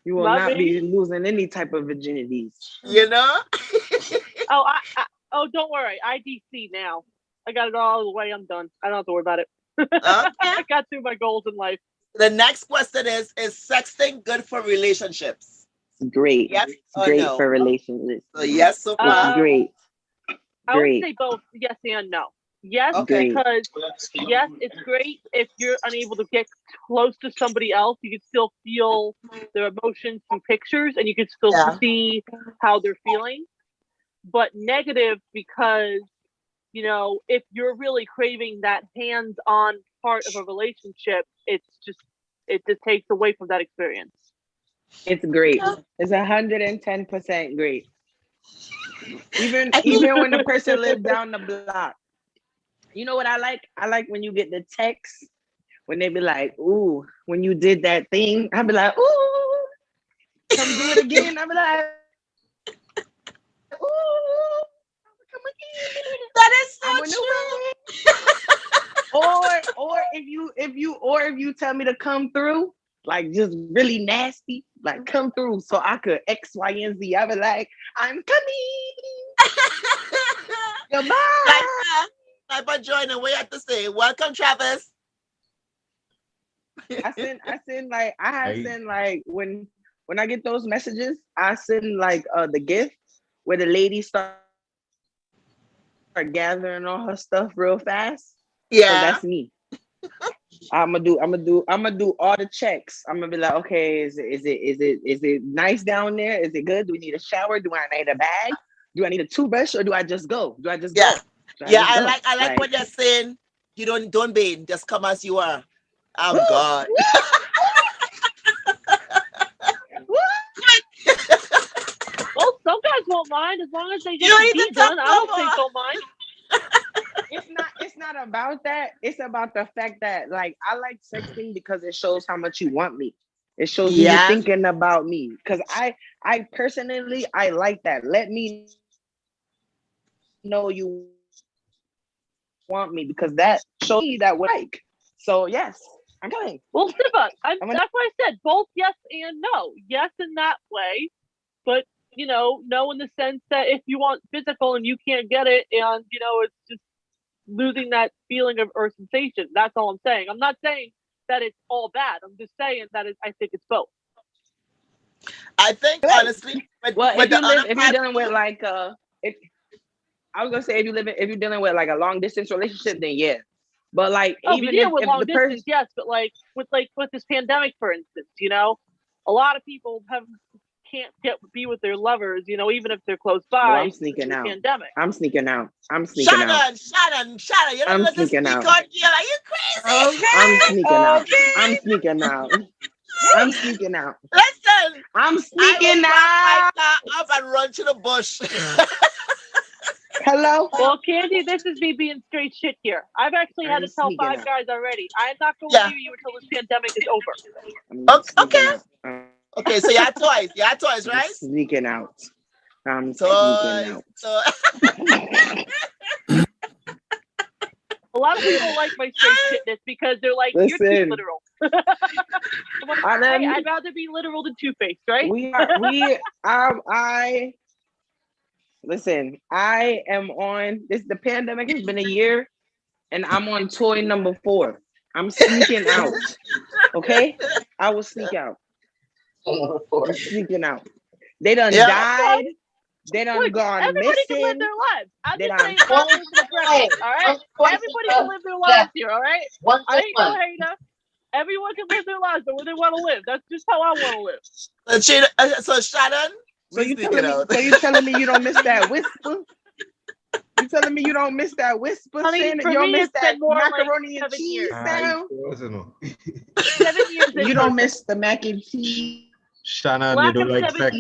You will not be losing any type of virginities. You know? Don't worry. IDC now. I got it all the way. I'm done. I don't have to worry about it. Okay. I got through my goals in life. The next question is sexting good for relationships? Great. Yes or great no? For relationships. So yes, so far. It's great. I would say both yes and no. Yes, because yes, it's great if you're unable to get close to somebody else. You can still feel their emotions through pictures, and you can still see how they're feeling. But negative because, if you're really craving that hands-on part of a relationship, it just takes away from that experience. It's great. It's 110% great. Even when the person lives down the block. You know what I like? I like when you get the text when they be like, "Ooh, when you did that thing," I be like, "Ooh, come do it again." I be like, "Ooh, come again." That is so true. or if you tell me to come through, like just really nasty, like come through so I could X, Y, and Z. I be like, "I'm coming." Goodbye. Type of joining. We have to say, welcome, Travis. I send when I get those messages, I send like the gift where the lady start gathering all her stuff real fast. Yeah, so that's me. I'm gonna do all the checks. I'm gonna be like, okay, is it nice down there? Is it good? Do we need a shower? Do I need a bag? Do I need a toothbrush, or do I just go? Do I just go? I like what you're saying. You don't bathe, just come as you are. Oh God. Well, some guys won't mind as long as they get the deed done. I don't think they'll mind. It's not about that. It's about the fact that, like, I like sexting because it shows how much you want me. It shows me you're thinking about me. Because I personally, I like that. Let me know you want me, because that shows me that we like. So yes, I'm going. Well, Siva, that's why I said both yes and no. Yes in that way, but no in the sense that if you want physical and you can't get it, and it's just losing that feeling of or sensation. That's all I'm saying. I'm not saying that it's all bad. I'm just saying that I think it's both. I think honestly, if you're dealing with like if you're dealing with like a long distance relationship, then yeah. But like even if with long distance, yes, but like with this pandemic, for instance, a lot of people can't be with their lovers, even if they're close by. I'm sneaking out. Pandemic. I'm sneaking out. Shannon, you don't let us speak out. Are you crazy? Okay. I'm sneaking out. Listen. I'm sneaking out. Up and run to the bush. Hello? Well, Kandy, this is me being straight shit here. I've actually had to tell 5 guys already. I'm not going near you until this pandemic is over. Okay. Okay, so you had twice. Right? I'm sneaking out. A lot of people like my straight shitness because they're like, you're too literal. I'd rather be literal than two-faced, right? Listen, I am on this. The pandemic has been a year, and I'm on toy number 4. I'm sneaking out. Okay, I will sneak out. I'm sneaking out. They done died. They done gone everybody missing. Can live their lives. I'm just saying, all right? Everybody can live their lives here, all right? I ain't no hater. Everyone can live their lives, but where they want to live. That's just how I want to live. So Shannon. So you telling me you don't miss that whisper? You telling me you don't miss that whisper? Honey, saying that you don't miss that macaroni and cheese sound? 7 years. You don't miss the mac and cheese. Shannon, you don't like sex.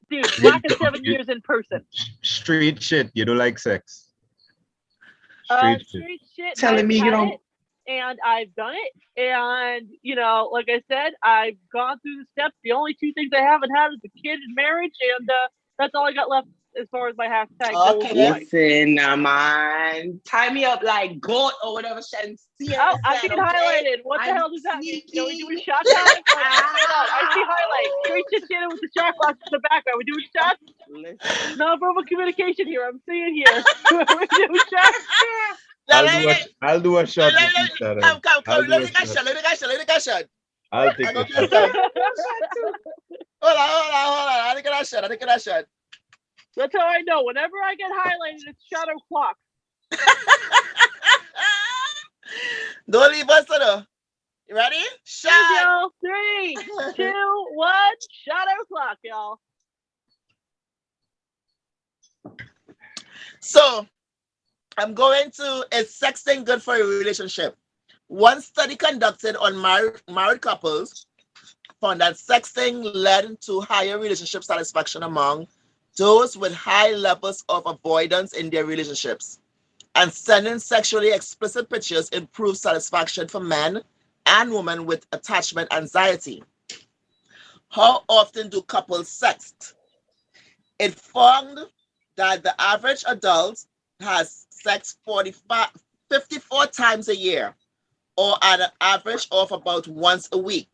Dude, lack of 7 years in person. Street shit. You don't like sex. Street shit. Telling me you don't. And I've done it, and like I said, I've gone through the steps. The only 2 things I haven't had is a kid and marriage, and that's all I got left as far as my hashtag goals. Listen, man, tie me up like goat or whatever. Oh, I see highlighted. What the hell does that mean? Are we doing shot time? I see highlight. Straight to Shannon with the shot glass in the background. Are we doing shots? Non-verbal communication here. I'm seeing here. Are we doing shots? I'll do a shot. Come. Let me get a shot. I'll take a shot. Hold on. I think I shot. That's how I know. Whenever I get highlighted, it's shadow clock. Don't leave us, though. You ready? Shot. 3, 2, 1. Shadow clock, y'all. So, I'm going to, is sexting good for a relationship? One study conducted on married couples found that sexting led to higher relationship satisfaction among those with high levels of avoidance in their relationships. And sending sexually explicit pictures improves satisfaction for men and women with attachment anxiety. How often do couples sext? It found that the average adult has sex 54 times a year, or at an average of about once a week.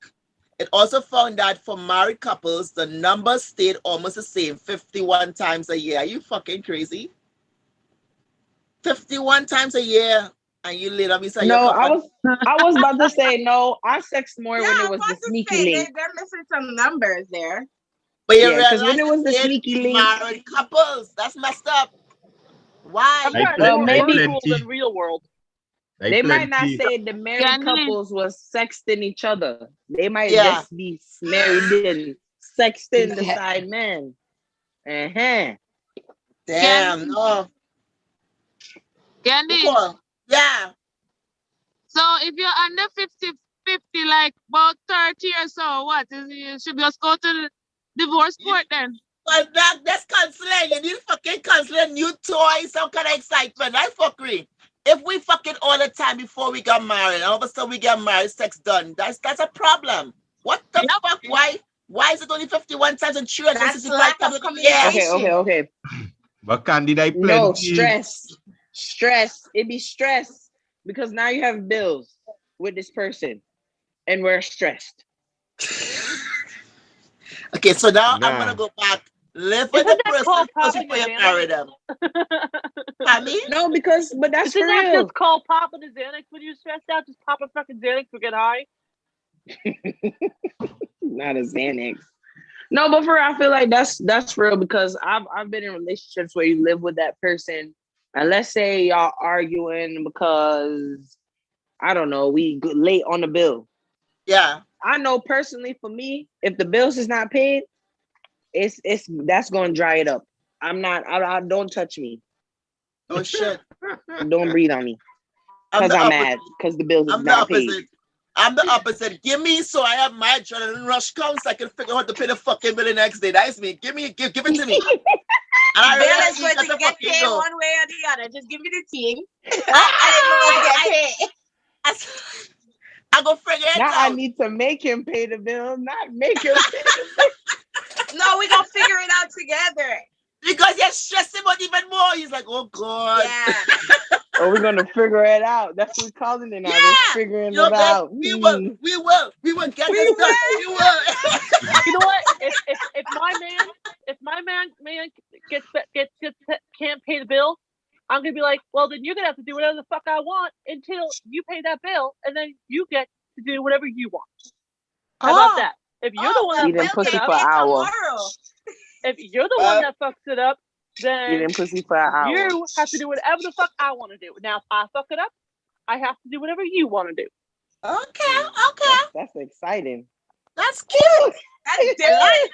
It also found that for married couples, the numbers stayed almost the same, 51 times a year. Are you fucking crazy? 51 times a year, and you later me say no, I was about to say no. I sex more when it was the sneaky link. They're missing some numbers there. But you because when it was the sneaky link, married couples, that's messed up. Why? I'm trying to maybe rules in real world. They might not say the married couples was sexting each other. They might just be married and sexting the side man. Damn, no. Kandy. Yeah. So if you're under 50, like about 30 or so, what? You should just go to the divorce court then. But that's counseling. You need fucking counseling, new toys, some kind of excitement. Right, fuckery. If we fucking all the time before we got married, and all of a sudden we get married, sex done. That's a problem. What the fuck? Why is it only 51 times and 365 times? Okay. But Kandy, I plenty. No, stress. It be stress because now you have bills with this person, and we're stressed. Okay, so now I'm gonna go back. Live with the person before you marry them. I mean, no, but that's for real. Just call popping a Xanax when you're stressed out. Just pop a fucking Xanax to get high. Not a Xanax. No, but for real, I feel like that's real because I've been in relationships where you live with that person, and let's say y'all arguing because I don't know, we late on the bill. Yeah. I know personally for me, if the bills is not paid, that's gonna dry it up. I don't touch me. Oh shit. Don't breathe on me. Because I'm mad. Because the bills is not paid. I'm the opposite. Give me so I have my adrenaline rush comes so I can figure out how to pay the fucking bill the next day. That's me. Give it to me. And I realize going to get paid go. one way or the other. Just give me the team. I go figure it now out. I need to make him pay the bill, not make him pay the bill. No, we gonna figure it out together. Because you're stressing out even more. He's like, oh God. Yeah. Oh, we're gonna figure it out. That's what we're calling it now. Yeah. We're figuring it out. We will get this done. We will. You know what? If my man can't pay the bill, I'm gonna be like, well, then you're gonna have to do whatever the fuck I want until you pay that bill, and then you get to do whatever you want. How about that? If you're the one that fucks it up, if you're the one that fucks it up, then you pussy for an hour. You have to do whatever the fuck I want to do. Now, if I fuck it up, I have to do whatever you want to do. Okay. That's exciting. That's cute. That's different.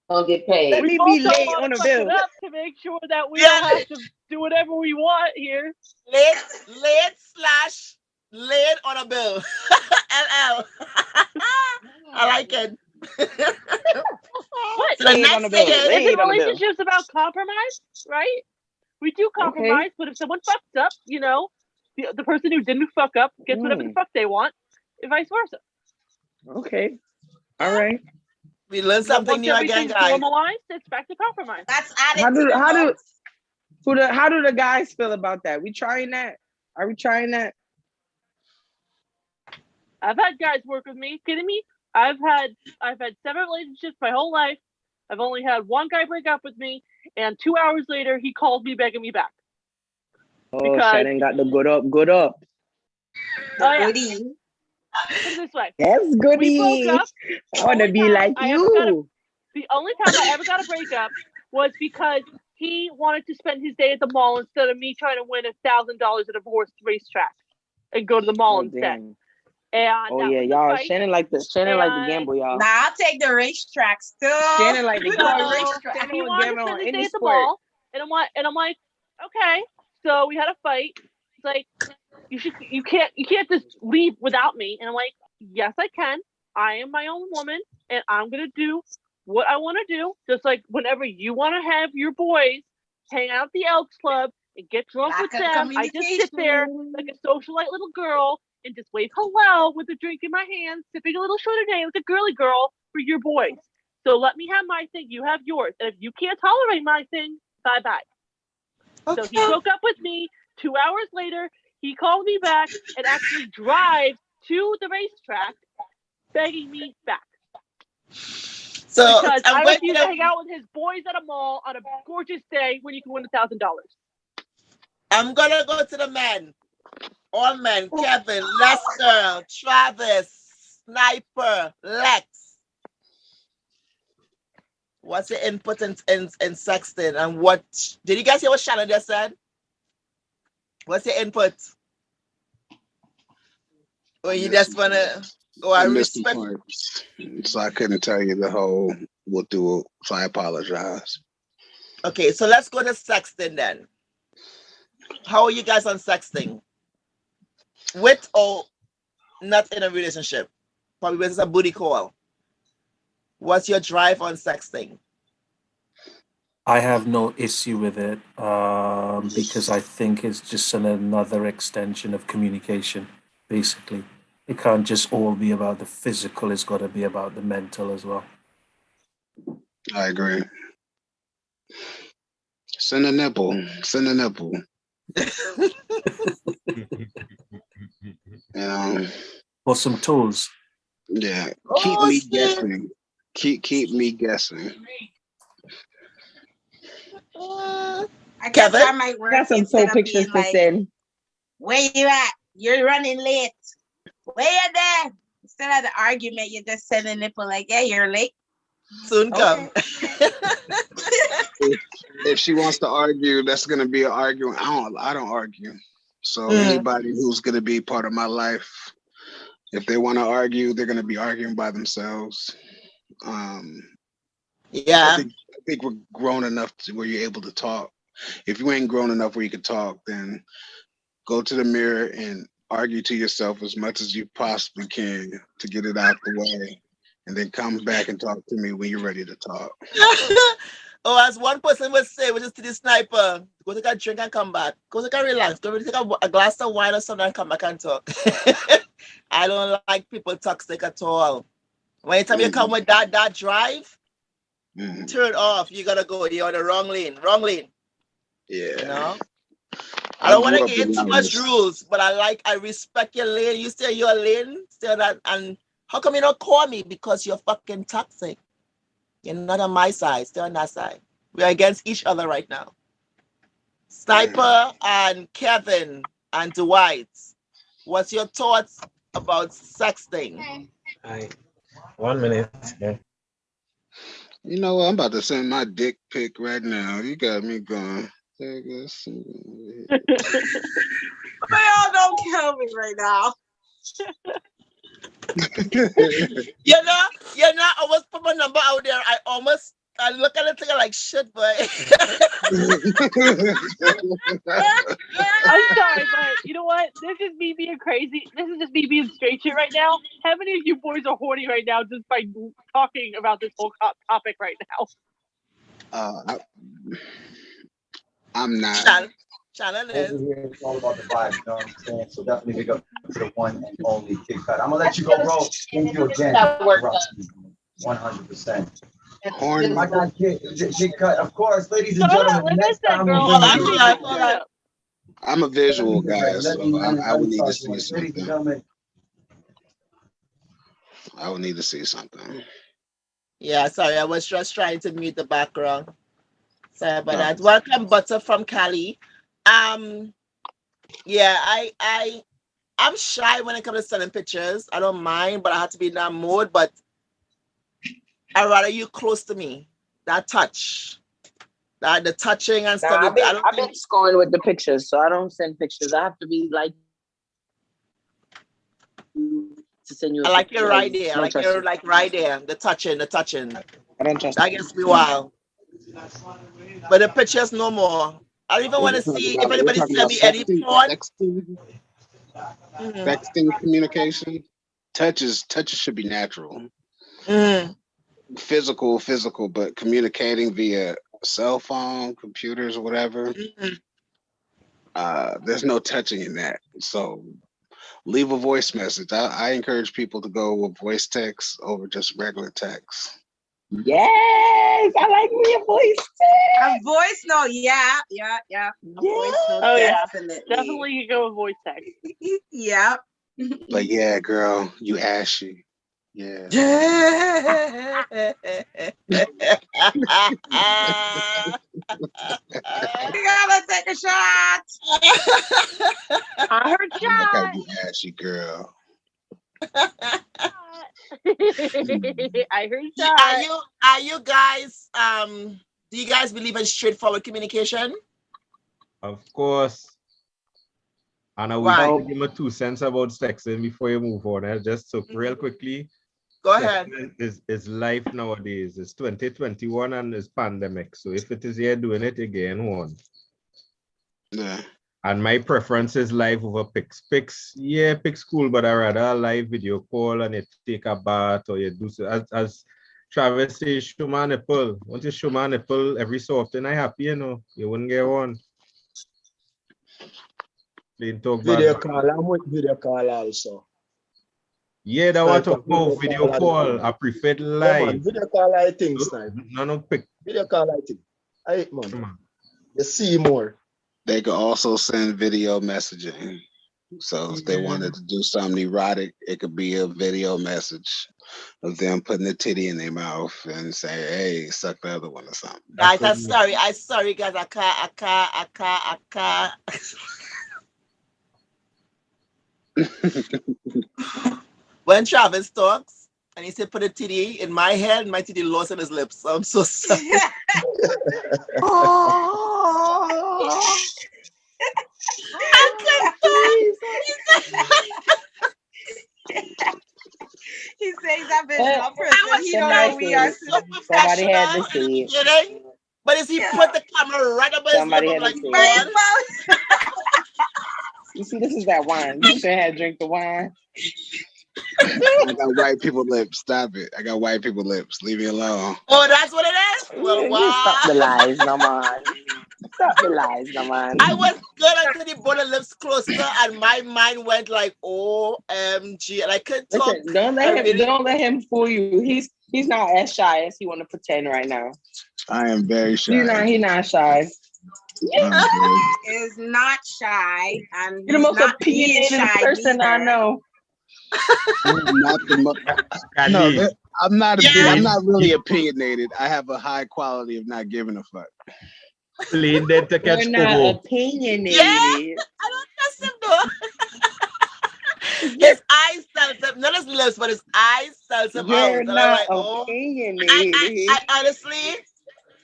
I'll get paid. Let me be late on a bill to make sure that we don't have to do whatever we want here. Late on a bill. LL. I like it. What? So the next thing is relationships about compromise, right? We do compromise, but if someone fucks up, the person who didn't fuck up gets whatever the fuck they want, and vice versa. Okay. All right. We learn something new again, guys. Normalized, it's back to compromise. That's added how do the guys feel about that? We trying that? Are we trying that? I've had guys work with me. Kidding me? I've had 7 relationships my whole life. I've only had one guy break up with me, and 2 hours later he called me begging me back. Oh, Shannon got the good up. Oh yeah. Put it this way. That's goody. We broke up. I want to be like you. The only time I ever got a breakup was because he wanted to spend his day at the mall instead of me trying to win $1,000 at a horse racetrack and go to the mall instead. And y'all. Shannon like the gamble, y'all. Nah, I'll take the racetrack still. Shannon like the racetrack. He wanted to spend his day at the mall, and I'm like, okay. So we had a fight. It's like, you can't just leave without me. And I'm like, yes, I can. I am my own woman, and I'm gonna do what I want to do. Just like whenever you want to have your boys hang out at the Elks Club and get drunk with them, I just sit there like a socialite little girl and just wave hello with a drink in my hand, sipping a little Chardonnay like a girly girl for your boys. So let me have my thing, you have yours. And if you can't tolerate my thing, bye-bye. Okay. So he broke up with me. 2 hours later, he called me back and actually drive to the racetrack begging me back. So because I refuse to hang out with his boys at a mall on a gorgeous day when you can win $1,000. I'm gonna go to the men. All men, Kevin, Lester, Travis, Sniper, Lex. What's the input in sexting? And what did you guys hear what Shannon just said? What's your input? Or you Missed just wanna? Oh, I I missed some respect. parts, so I couldn't tell you the whole. We'll do it, so I apologize. Okay, so let's go to sexting then. How are you guys on sexting? With or not in a relationship? Probably it's a booty call. What's your drive on sexting? I have no issue with it because I think it's just another extension of communication, basically. It can't just all be about the physical, it's got to be about the mental as well. I agree. Send a nipple. Send a nipple. Or some tools. Yeah. Keep me guessing. Keep me guessing. I guess Kevin? that might work. Got some instead soul of pictures being to like, send. where you at? You're running late. Where you there? Instead of the argument, you just send a nipple like, yeah, you're late. Soon come. If she wants to argue, that's gonna be an argument. I don't argue. So anybody who's gonna be part of my life, if they want to argue, they're gonna be arguing by themselves. Yeah. I think we're grown enough to where you're able to talk. If you ain't grown enough where you can talk, then go to the mirror and argue to yourself as much as you possibly can to get it out the way, and then come back and talk to me when you're ready to talk. Oh, as one person would say, which is to the sniper, go take a drink and come back. Go take a relax. Go take a glass of wine or something and come back and talk. I don't like people toxic at all. When anytime you come with that drive, turn off. You gotta go. You're on the wrong lane. Wrong lane. Yeah. You know? I don't want to get too much rules, but I respect your lane. You stay your lane, stay that. And how come you don't call me? Because you're fucking toxic. You're not on my side. Stay on that side. We're against each other right now. Sniper and Kevin and Dwight, what's your thoughts about sexting? 1 minute. Yeah. You know what? I'm about to send my dick pic right now. You got me going. Y'all don't kill me right now. You know, I was put my number out there. I look at it thinking like shit, boy. I'm sorry, but you know what? This is me being crazy. This is just me being straight shit right now. How many of you boys are horny right now just by talking about this whole topic right now? I'm not. Shannon is. It's all about the vibe, you know what I'm saying? So definitely big up to the one and only Kid Cut. I'm gonna let you go, bro. Thank you again. 100%. Horny. My guy, Kid Cut, of course, ladies and gentlemen. Next time I'm a visual guy, so I would need to see something. I would need to see something. Yeah, sorry, I was just trying to mute the background. Sorry about that. Welcome, Butter from Cali. Yeah, I'm shy when it comes to sending pictures. I don't mind, but I have to be in that mode. But I'd rather you close to me. That touch. The touching and stuff. I've been scoring with the pictures, so I don't send pictures. I have to be like to send you. I like you're right there. Like you're like right there. The touching. I don't trust. That gets me wild. But the pictures no more. I don't even want to see if anybody send me any porn. Sexting communication. Touches should be natural. Physical, but communicating via cell phone, computers, or whatever. There's no touching in that. So leave a voice message. I encourage people to go with voice text over just regular text. Yes, I like me a voice text. A voice note, yeah. A voice note, Definitely you go with voice text. Yeah. But yeah, girl, you ashy. Yeah. We gotta take a shot. I heard shot. You ashy girl. I heard shot. Are you guys do you guys believe in straightforward communication? Of course. And I wish to give my 2 cents about sexting before you move on. I just took real quickly. Go ahead. Is life nowadays. It's 2021 and it's pandemic. So if it is here doing it again, one. Yeah. And my preference is live over pics. Pics, yeah, pics cool, but I rather a live video call and you take a bath or you do so. As Travis says, show my nipple. Once you show my nipple every so often, I happy, you know. You wouldn't get one. Video call, I'm with video call also. Yeah, that what to go video call. I prefer live. Yeah, man, video call I think, Snipe. No pic. Video call I think. I man. You see more. They could also send video messaging. So if they wanted to do something erotic, it could be a video message of them putting a titty in their mouth and say, "Hey, suck the other one" or something. Guys, I'm sorry, guys. I can't. When Travis talks and he said put a titty in my head, my titty lost in his lips. I'm so sorry. He says I've been a person. He don't know we are so Somebody had to professional. see it. Kidding? But is he put the camera right above his lip? I'm like, God. You see, this is that wine. You should have drink the wine. I got white people lips. Stop it. I got white people lips. Leave me alone. Oh, that's what it is? Well, wow. Stop the lies, no man. Stop the lies, no man. I was good until he brought the lips closer and my mind went like, OMG. And I couldn't talk. Listen, don't let him fool you. He's not as shy as he want to pretend right now. I am very shy. He's not shy. Is not shy, and you're the most opinionated person I know. I'm not really opinionated. I have a high quality of not giving a fuck. You're not opinionated. Yeah, I don't trust him though. His eyes tells him, not his lips, but his eyes tells him You're out. not opinionated. I honestly,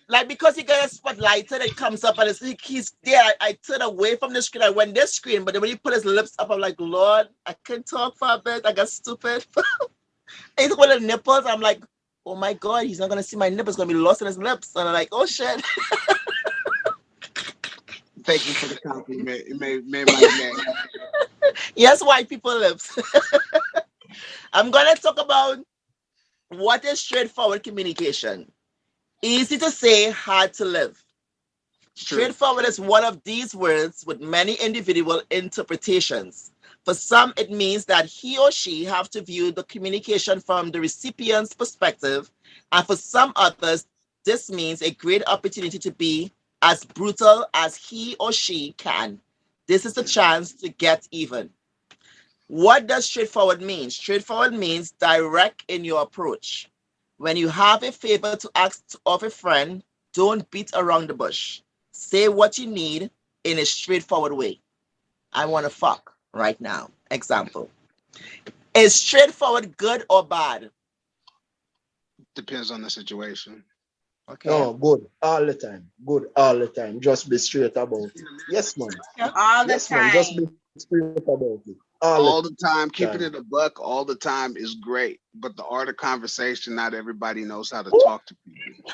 like, because he got a spotlight and it comes up and he's there. I turn away from the screen. I went this screen, but then when he put his lips up, I'm like, Lord, I can't talk for a bit. I got stupid. He's with the nipples. I'm like, oh my God, he's not gonna see my nipples. Gonna be lost in his lips. And I'm like, oh shit. Thank you for the compliment. It made my day. Yes, white people lips. I'm gonna talk about what is straightforward communication. Easy to say, hard to live. Straightforward is one of these words with many individual interpretations. For some, it means that he or she have to view the communication from the recipient's perspective, and for some others, this means a great opportunity to be as brutal as he or she can. This is the chance to get even. What does straightforward mean? Straightforward means direct in your approach. When you have a favor to ask of a friend, don't beat around the bush. Say what you need in a straightforward way. I want to fuck right now. Example. Is straightforward good or bad? Depends on the situation. Okay. No, good all the time. Good all the time. Just be straight about it. Yes, man. All the time. Man. Just be straight about it. All the time. Keeping it a buck all the time is great. But the art of conversation, not everybody knows how to talk to people.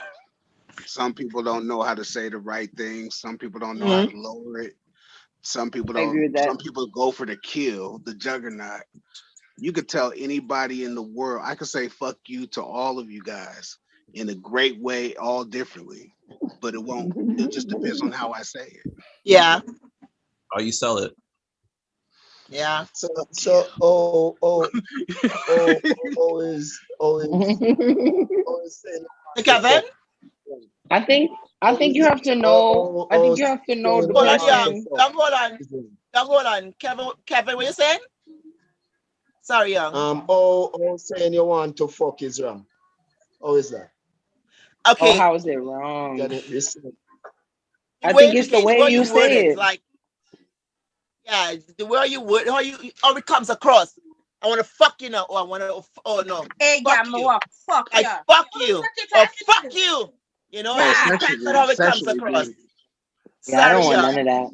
Some people don't know how to say the right thing. Some people don't know how to lower it. Some people don't. Some people go for the kill, the juggernaut. You could tell anybody in the world. I could say "fuck you" to all of you guys in a great way, all differently, but it won't. It just depends on how I say it. Yeah. How you sell it. Yeah. So is Kevin? I think you have to know. I think you have to know the person. Hold on. Kevin, what you saying? Sorry, young. Saying you want to fuck is wrong. How is that? Okay. Oh, how is it wrong? I think it's the way you say it. Like, yeah, the way you would, how it comes across. I want to fuck you now, or I want to, oh no. Hey, fuck you. Fuck I fuck you, or fuck you. You know, that's how it comes across. Yeah, I don't want none of that.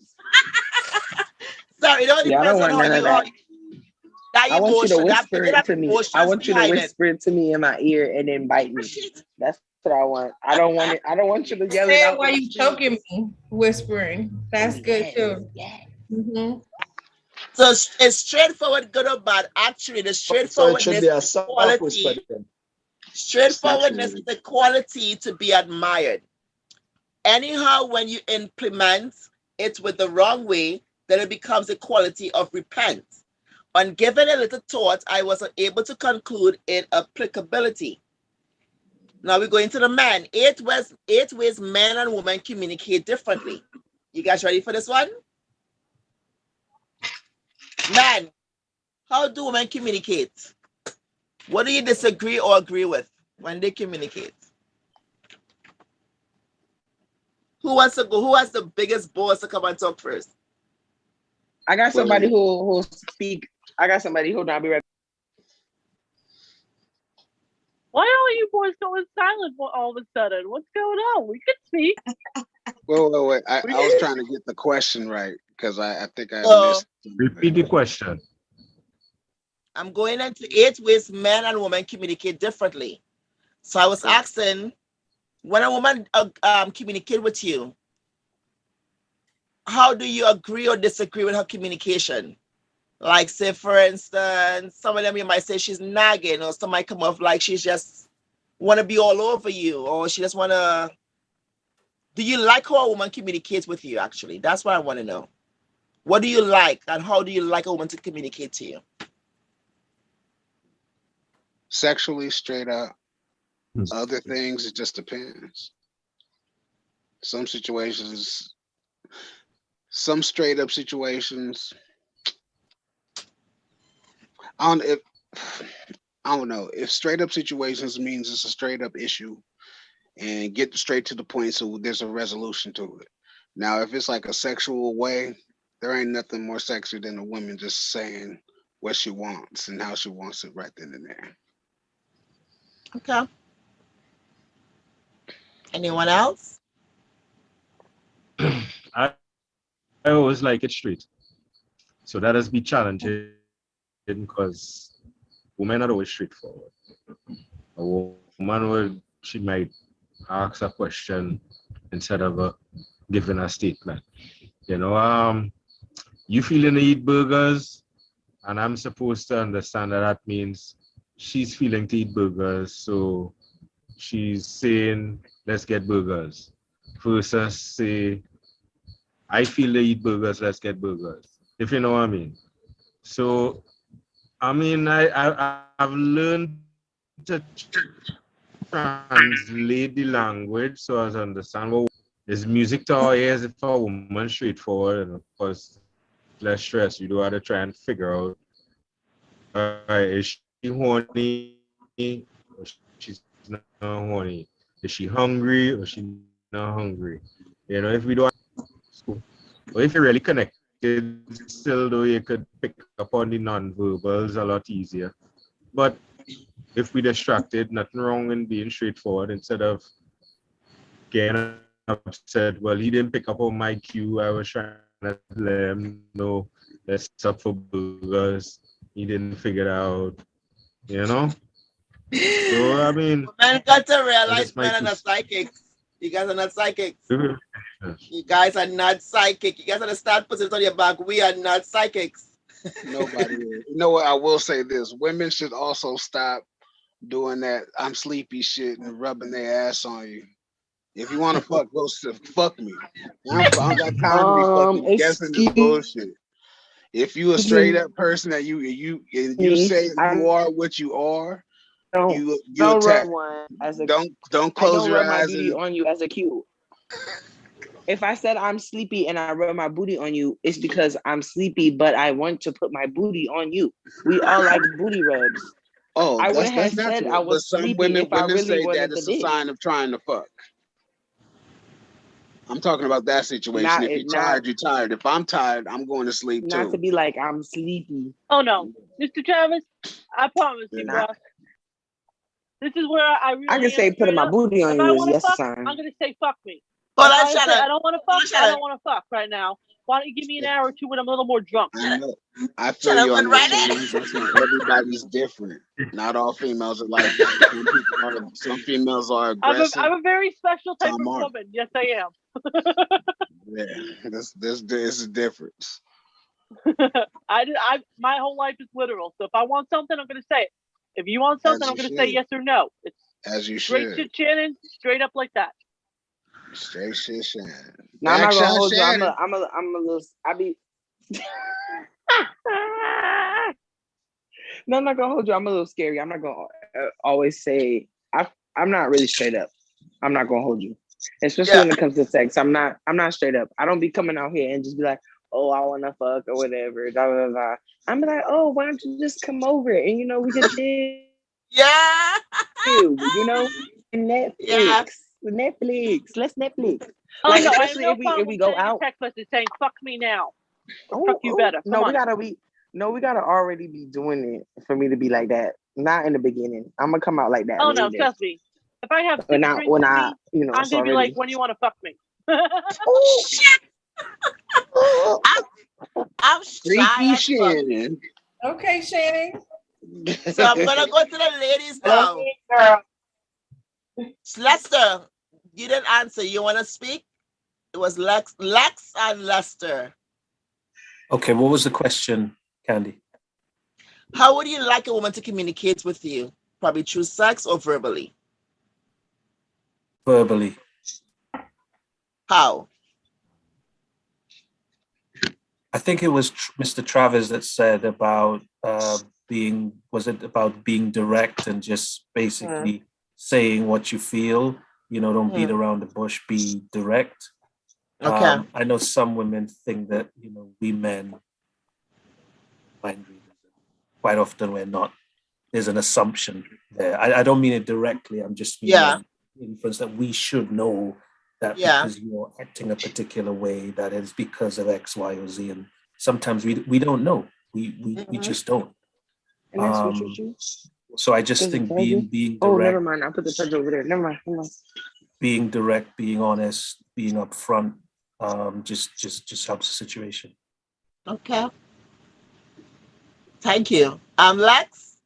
Sorry, it all Yeah, I don't depends on want how none of you that. that I want you to emotion. whisper There it are to me. I emotions want you to behind it. whisper it to me in my ear and then bite me. That's what I want. I don't want it. I don't want you to yell it Say out. it while you choking me, whispering. That's good too. Mm-hmm. So it's straightforward, good or bad. Actually, the So it should straightforwardness be a is a soft whisper quality. then. Straightforwardness is a quality to be admired. Anyhow, when you implement it with the wrong way, then it becomes a quality of repent. On giving a little thought, I was able to conclude in applicability. Now we're going to the men. 8 ways men and women communicate differently. You guys ready for this one? Men, how do women communicate? What do you disagree or agree with when they communicate? Who wants to go? Who has the biggest balls to come and talk first? I got somebody who speak. I got somebody who not be ready. Why are you boys going silent all of a sudden? What's going on? We can speak. Wait. I was trying to get the question right because I think I missed. Repeat the question. I'm going into 8 ways men and women communicate differently. So I was asking, when a woman communicate with you, how do you agree or disagree with her communication? Like, say, for instance, some of them you might say she's nagging, or some might come off like she's just want to be all over you, or she just want to. Do you like how a woman communicates with you, actually? That's what I want to know. What do you like, and how do you like a woman to communicate to you? Sexually, straight up. Other things, it just depends. Some situations, some straight up situations. I don't know if straight up situations means it's a straight up issue and get straight to the point so there's a resolution to it. Now, if it's like a sexual way, there ain't nothing more sexy than a woman just saying what she wants and how she wants it right then and there. Okay. Anyone else? I always like it straight. So that has been challenging because women are always straightforward. A woman she might ask a question instead of giving a statement. You feeling to eat burgers, and I'm supposed to understand that means she's feeling to eat burgers, so she's saying, let's get burgers. Versus say, I feel to eat burgers, let's get burgers. If you know what I mean. So, I've learned to translate the language so as to understand what is music to our ears if a woman straightforward, and of course less stress. You do have to try and figure out, is she horny or she's not horny? Is she hungry or she's not hungry? If we don't, or if you're really connected, still though you could pick up on the non-verbals a lot easier. But if we distracted, nothing wrong in being straightforward instead of getting upset. Well, he didn't pick up on my cue. I was trying to let him know let's up for burgers. He didn't figure it out. So I mean, men got to realize men are not psychics. You guys are not psychics. You guys are not psychic. You guys are to start putting it on your back. We are not psychics. Nobody is. You know what? I will say this: women should also stop doing that I'm sleepy shit and rubbing their ass on you. If you want to fuck, go fuck me. I don't got time to be fucking guessing this bullshit. If you a straight up person that you say you are what you are, you attack. Don't close your eyes. Booty on you as a cue. If I said I'm sleepy and I rub my booty on you, it's because I'm sleepy, but I want to put my booty on you. We all like booty rubs. Oh, I wouldn't have that's said natural. I was But some sleepy women if I really say that wanted it's the a dick. sign of trying to fuck. I'm talking about that situation. If you're tired, you're tired. If I'm tired, I'm going to sleep too. Not to be like I'm sleepy. Oh no, Mr. Travis, I promise you, bro. This is where I really. I can say putting my booty on if you I is want to yes fuck, sign. I'm gonna say fuck me. Hold if on, I say Shannon. I don't want to fuck, I don't want to fuck right now. Why don't you give me an hour or two when I'm a little more drunk? I know. I feel you on that, Shannon. That's why everybody's different. Not all females are like that. Some females are aggressive. I'm a very special type Some of aren't. woman. Yes, I am. Yeah, there's a difference. My whole life is literal. So if I want something, I'm going to say it. If you want something, I'm going to say yes or no. It's as you straight should. shit, Shannon. Straight up like that. Straight shit, Shannon. No, I'm not gonna hold you. Shannon. I'm a little. I be. No, I'm not gonna hold you. I'm a little scary. I'm not gonna always say. I'm not really straight up. I'm not gonna hold you, especially when it comes to sex. I'm not straight up. I don't be coming out here and just be like, oh, I wanna fuck or whatever. Blah, blah, blah. I'm like, oh, why don't you just come over and we can chill. Yeah. Netflix. Yeah. Netflix. Let's Netflix. Oh Like, no, especially I have no problem if we with go sending out. a text message saying "fuck me now" or "fuck you better." No, we gotta already be doing it for me to be like that. Not in the beginning. I'm gonna come out like that. Oh no, later. trust me. If I have 6 When drinks with me, I'm it's gonna be like, already. "When do you want to fuck me?" Shit. I'm shy as fuck. Shannon. Okay, Shannon. So I'm gonna go to the ladies now. Lester, you didn't answer. You want to speak? It was Lex and Lester. Okay, what was the question, Kandy? How would you like a woman to communicate with you? Probably through sex or verbally? Verbally. How? I think it was Mr. Travis that said about being direct and just basically saying what you feel. Don't beat around the bush, be direct. Okay. I know some women think that, we men mind readers. Quite often we're not. There's an assumption there. I don't mean it directly. I'm just meaning inference that we should know that because you're acting a particular way, that is because of X, Y, or Z. And sometimes we don't know. We just don't. And that's what you do. So I just think being direct. Oh, never mind. I put the charger over there. Never mind. Being direct, being honest, being upfront, just helps the situation. Okay. Thank you. Lex?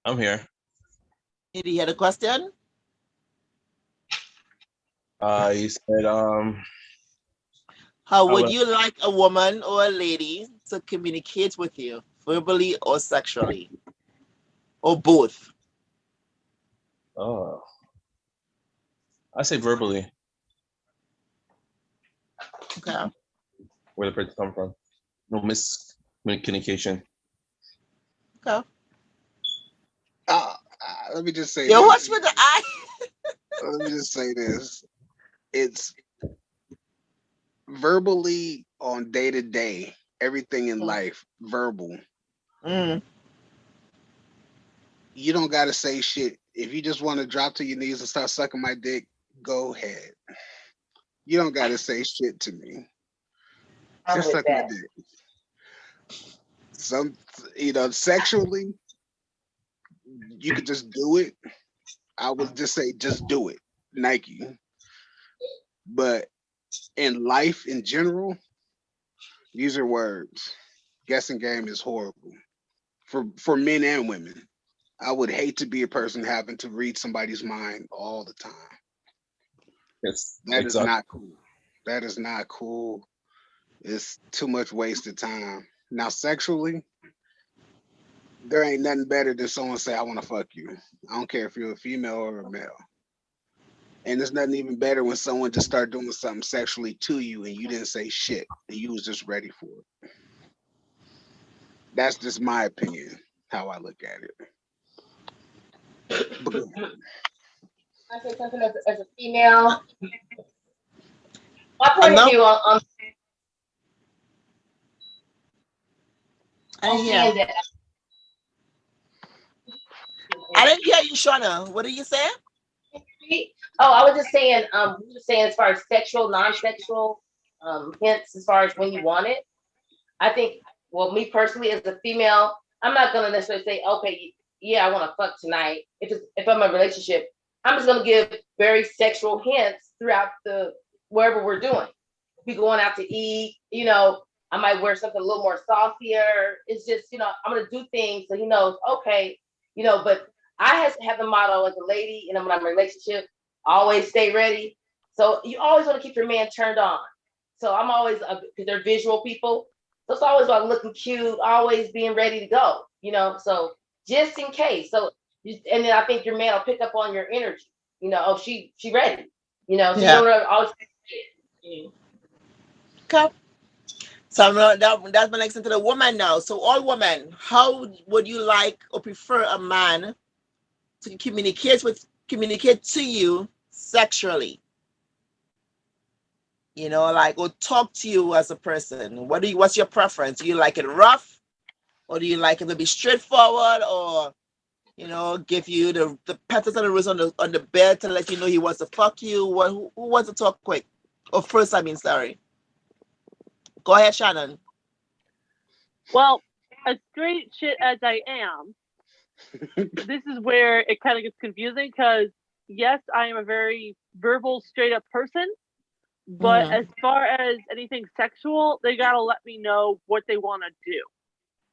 I'm here. Did you hear the question? You said, how would you like a woman or a lady to communicate with you, verbally or sexually? Or both? Oh. I say verbally. Okay. Where the person come from. No miscommunication. Okay. Let me just say this. What's with the eye? Let me just say this. It's verbally on day to day, everything in life, verbal. You don't gotta say shit. If you just want to drop to your knees and start sucking my dick, go ahead. You don't gotta say shit to me. Just suck my dick. Sexually, you could just do it. I would just say, just do it, Nike. But in life in general, these are words. Guessing game is horrible for men and women. I would hate to be a person having to read somebody's mind all the time. Yes, that is not cool. That is not cool. It's too much wasted time. Now, sexually, there ain't nothing better than someone say, I want to fuck you. I don't care if you're a female or a male. And there's nothing even better when someone just start doing something sexually to you and you didn't say shit and you was just ready for it. That's just my opinion, how I look at it. I say something as a female. My point of view on I didn't hear you, Shauna. What did you say? Oh, I was just saying, as far as sexual, non-sexual hints, as far as when you want it. I think, well, me personally as a female, I'm not gonna necessarily say, okay, yeah, I want to fuck tonight. If I'm in a relationship, I'm just gonna give very sexual hints throughout wherever we're doing. We going out to eat, you know, I might wear something a little more saucier. It's just, you know, I'm gonna do things so he knows, okay, you know, but I have the motto as a lady, and when I'm in a relationship, always stay ready. So you always want to keep your man turned on. So I'm always, because they're visual people. So it's always about looking cute, always being ready to go, you know, so just in case. So, and then I think your man will pick up on your energy, you know, oh, she ready, you know, so you don't always. Okay. So that's my next into the woman now. So all women, how would you like or prefer a man to communicate to you sexually? You know, like, or talk to you as a person. What's your preference? Do you like it rough, or do you like it to be straightforward, or, you know, give you the petals and the rose on the bed to let you know he wants to fuck you? Who wants to talk quick? Or first, I mean, sorry. Go ahead, Shannon. Well, as straight shit as I am, this is where it kind of gets confusing because, yes, I am a very verbal, straight up person. But as far as anything sexual, they gotta let me know what they want to do.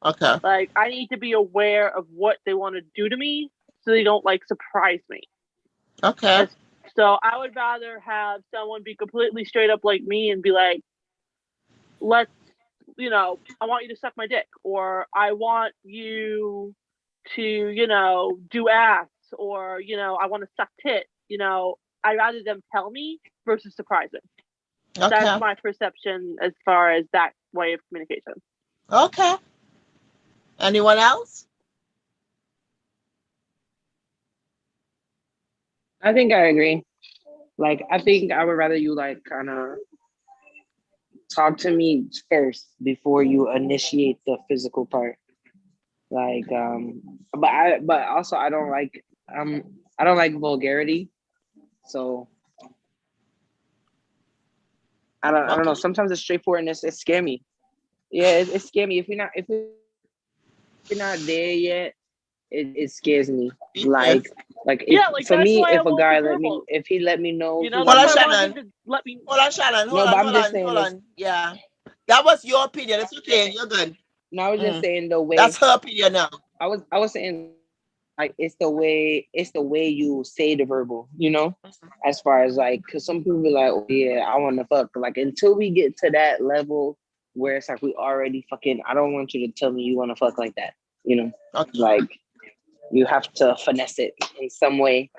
Okay. Like, I need to be aware of what they want to do to me so they don't, like, surprise me. Okay. So I would rather have someone be completely straight up like me and be like, let's, you know, I want you to suck my dick, or I want you to, you know, do ass, or, you know, I want to suck tit. You know, I'd rather them tell me versus surprising. Okay. That's my perception as far as that way of communication. Okay. Anyone else? I think I agree. Like, I think I would rather you like kind of talk to me first before you initiate the physical part. Like, but also I don't like vulgarity. So I don't know. Sometimes the straightforwardness it scare me. Yeah, it scare me. If we're not there yet, it scares me. Like for me, if a guy if he let me know, you know, hold on, that's why I want Shannon. him to let me. Hold on, Shannon. Hold on. Yeah, that was your opinion. It's okay. You're good. No, I was just saying the way. That's her opinion now. I was saying like it's the way you say the verbal, you know, as far as like, because some people be like, oh yeah, I want to fuck. Like, until we get to that level where it's like we already fucking, I don't want you to tell me you want to fuck like that, you know. Okay. Like, you have to finesse it in some way.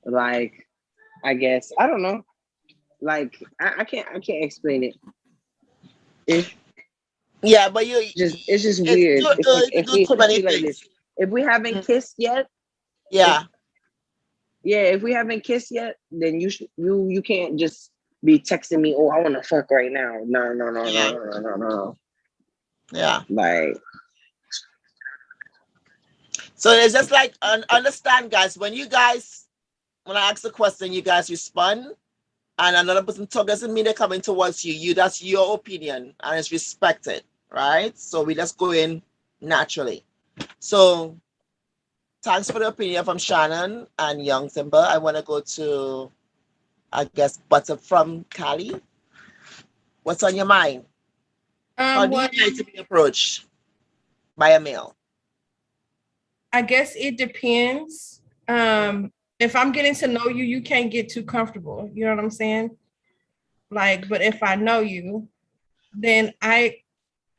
Like, I guess I don't know. Like, I can't explain it. Yeah, but it's just weird. If we like this, if we haven't kissed yet, if we haven't kissed yet, then you can't just be texting me, oh, I want to fuck right now. No. Yeah. Like, so it's just like, understand, guys, when I ask the question, you guys respond, and another person talk, doesn't mean they're coming towards you. That's your opinion, and it's respected, right? So we just go in naturally. So thanks for the opinion from Shannon and Young Timber. I want to go to, I guess, Butter from Cali. What's on your mind? How do you like to be approached by a male? I guess it depends. If I'm getting to know you, you can't get too comfortable. You know what I'm saying? Like, but if I know you, then I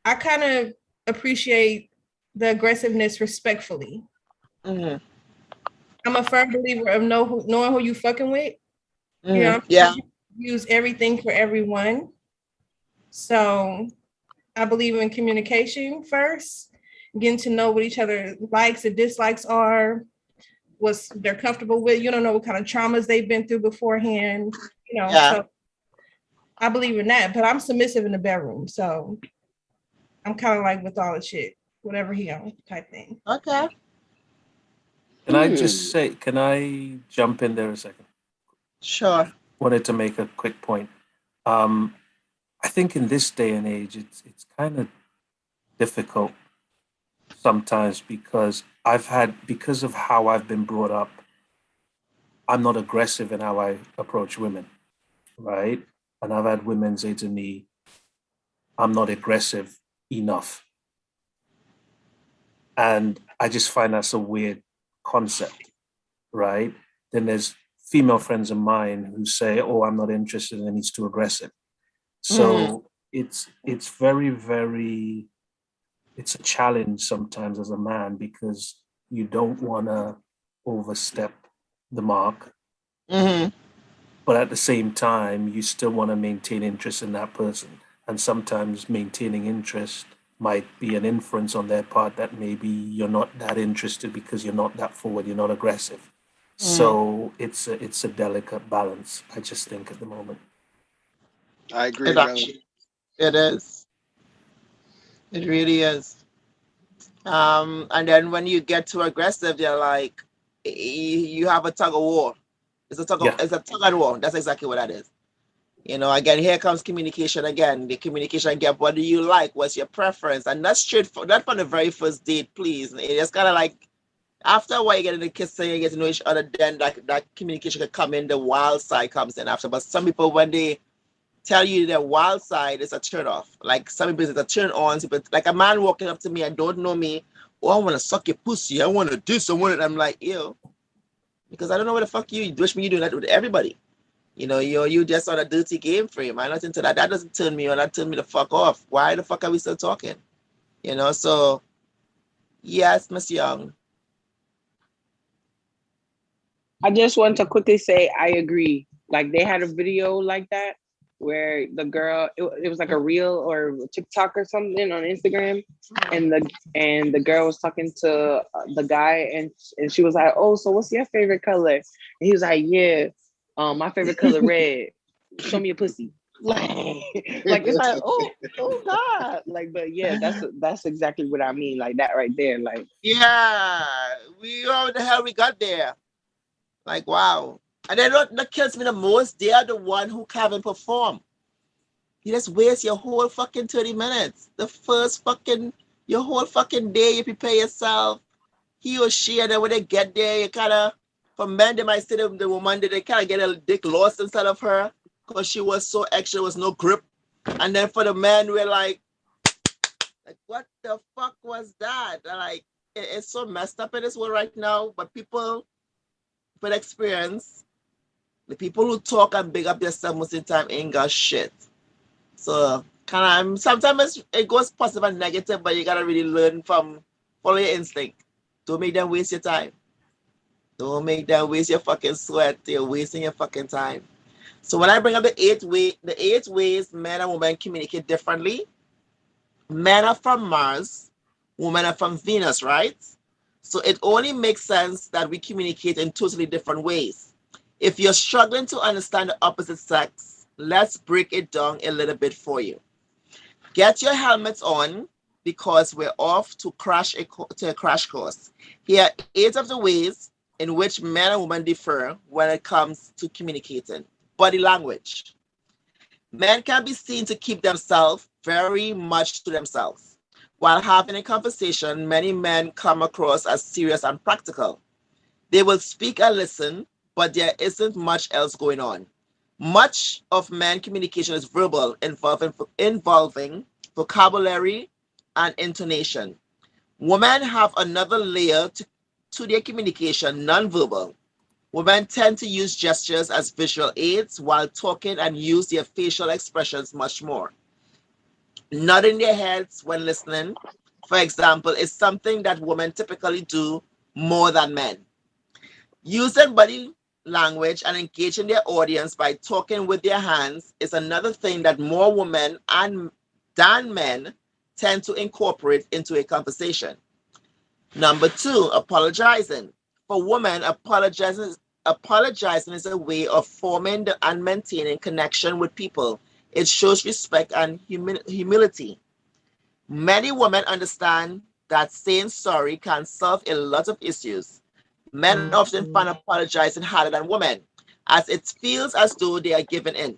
kind of appreciate the aggressiveness respectfully. Mm-hmm. I'm a firm believer of knowing who you fucking with. Mm-hmm. You know, yeah. Use everything for everyone. So I believe in communication first, getting to know what each other likes and dislikes are, what they're comfortable with. You don't know what kind of traumas they've been through beforehand. You know, so I believe in that. But I'm submissive in the bedroom, so I'm kind of like with all the shit, whatever he on type thing. Okay. Can I just say, can I jump in there a second? Sure. Wanted to make a quick point. I think in this day and age, it's kind of difficult sometimes because of how I've been brought up. I'm not aggressive in how I approach women, right? And I've had women say to me, I'm not aggressive enough. And I just find that's a weird concept, right? Then there's female friends of mine who say, oh, I'm not interested and he's too aggressive. So it's very, very, it's a challenge sometimes as a man because you don't want to overstep the mark. But at the same time, you still want to maintain interest in that person. And sometimes maintaining interest might be an inference on their part that maybe you're not that interested because you're not that forward, you're not aggressive. So it's a delicate balance, I just think, at the moment. I agree, brother. It is. It really is. And then when you get too aggressive, they're like, you have a tug of war. It's a tug of war. That's exactly what that is. You know, again, here comes communication again. The communication gap. What do you like? What's your preference? And that's straight for that from the very first date, please. It's kind of like after a while you get in the kissing, you get to know each other, then that communication can come in, the wild side comes in after. But some people, when they tell you their wild side, it's a turn off. Like some people it's a turn on. But like a man walking up to me and don't know me, oh, I want to suck your pussy. I want to this, I want it. I'm like, ew. Because I don't know what the fuck you wish me you doing that with everybody. You know, you just on a dirty game frame. I'm not into that. That doesn't turn me on. That turn me the fuck off. Why the fuck are we still talking? You know, so yes, Miss Young. I just want to quickly say I agree. Like they had a video like that where the girl it was like a reel or TikTok or something on Instagram, and the girl was talking to the guy and she was like, oh, so what's your favorite color? And he was like, yeah, my favorite color red. Show me your pussy. Like it's like oh god, like, but yeah, that's exactly what I mean, like that right there, like yeah, we know the hell we got there. Like wow. And then what that kills me the most, they are the one who can't even perform. You just waste your whole fucking 30 minutes. The first fucking your whole fucking day, you prepare yourself, he or she, and then when they get there, you kinda for men they might say the woman they kinda get a dick lost inside of her because she was so extra, there was no grip. And then for the men, we're like what the fuck was that? Like it's so messed up in this world right now. But people with experience, the people who talk and big up themselves most of the time ain't got shit. So kind of sometimes it goes positive and negative, but you gotta really learn from follow your instinct. Don't make them waste your time. Don't make them waste your fucking sweat. You're wasting your fucking time. So when I bring up the eight ways men and women communicate differently, men are from Mars, women are from Venus, right? So it only makes sense that we communicate in totally different ways. If you're struggling to understand the opposite sex, let's break it down a little bit for you. Get your helmets on because we're off to a crash course. Here are 8 of the ways in which men and women differ when it comes to communicating. Body language. Men can be seen to keep themselves very much to themselves. While having a conversation, many men come across as serious and practical. They will speak and listen, but there isn't much else going on. Much of men communication is verbal, involving vocabulary and intonation. Women have another layer to their communication, nonverbal. Women tend to use gestures as visual aids while talking and use their facial expressions much more. Nodding their heads when listening, for example, is something that women typically do more than men. Using body language and engaging their audience by talking with their hands is another thing that more women than men tend to incorporate into a conversation. Number 2, apologizing. For women, apologizing is a way of forming and maintaining connection with people. It shows respect and humility. Many women understand that saying sorry can solve a lot of issues. Men often find apologizing harder than women, as it feels as though they are giving in.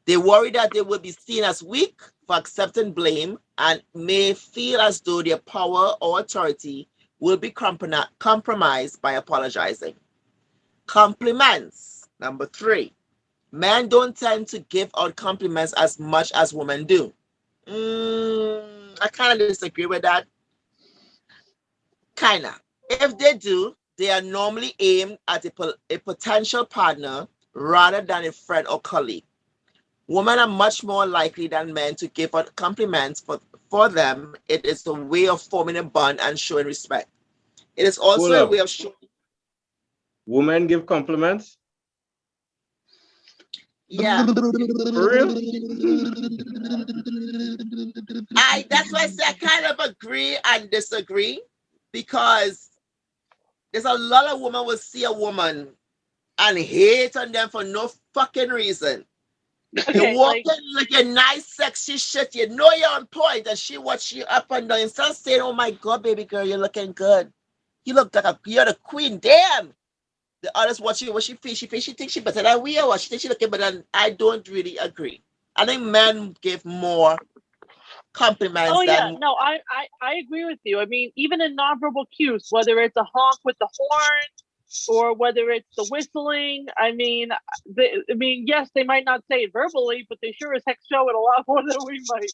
They worry that they will be seen as weak for accepting blame and may feel as though their power or authority will be compromised by apologizing. Compliments. Number 3. Men don't tend to give out compliments as much as women do. I kind of disagree with that. Kind of. If they do, they are normally aimed at a potential partner rather than a friend or colleague. Women are much more likely than men to give out compliments. For them, it is a way of forming a bond and showing respect. It is also Hold a up. way of showing. Women give compliments? Yeah. For real? That's why I say I kind of agree and disagree, because there's a lot of women will see a woman and hate on them for no fucking reason. You Okay, walk in like a nice, sexy shit. You know you're on point, and she watch you up and down. Instead of saying, "Oh my God, baby girl, you're looking good. You look like you're the queen." Damn. The others watch you. What she feels, she thinks she better than we are. What she thinks she looking better than. I don't really agree. I think men give more compliments Oh yeah, than. no, I agree with you. I mean, even in nonverbal cues, whether it's a honk with the horn or whether it's the whistling, yes, they might not say it verbally, but they sure as heck show it a lot more than we might.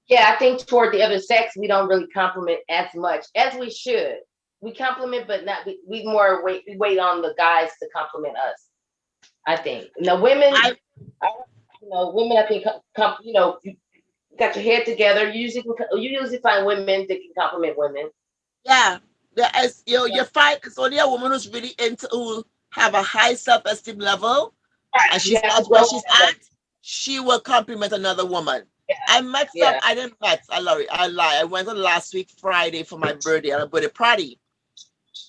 Yeah, I think toward the other sex, we don't really compliment as much as we should. We compliment, but not. We more wait on the guys to compliment us. I think. Now, women, women. I think, you got your head together. You usually find women that can compliment women. Yeah, you find it's only a woman who's really who have a high self-esteem level, and she's at where she's at. She will compliment another woman. I met some. I didn't met. I lie. I went on last week Friday for my birthday at a birthday party,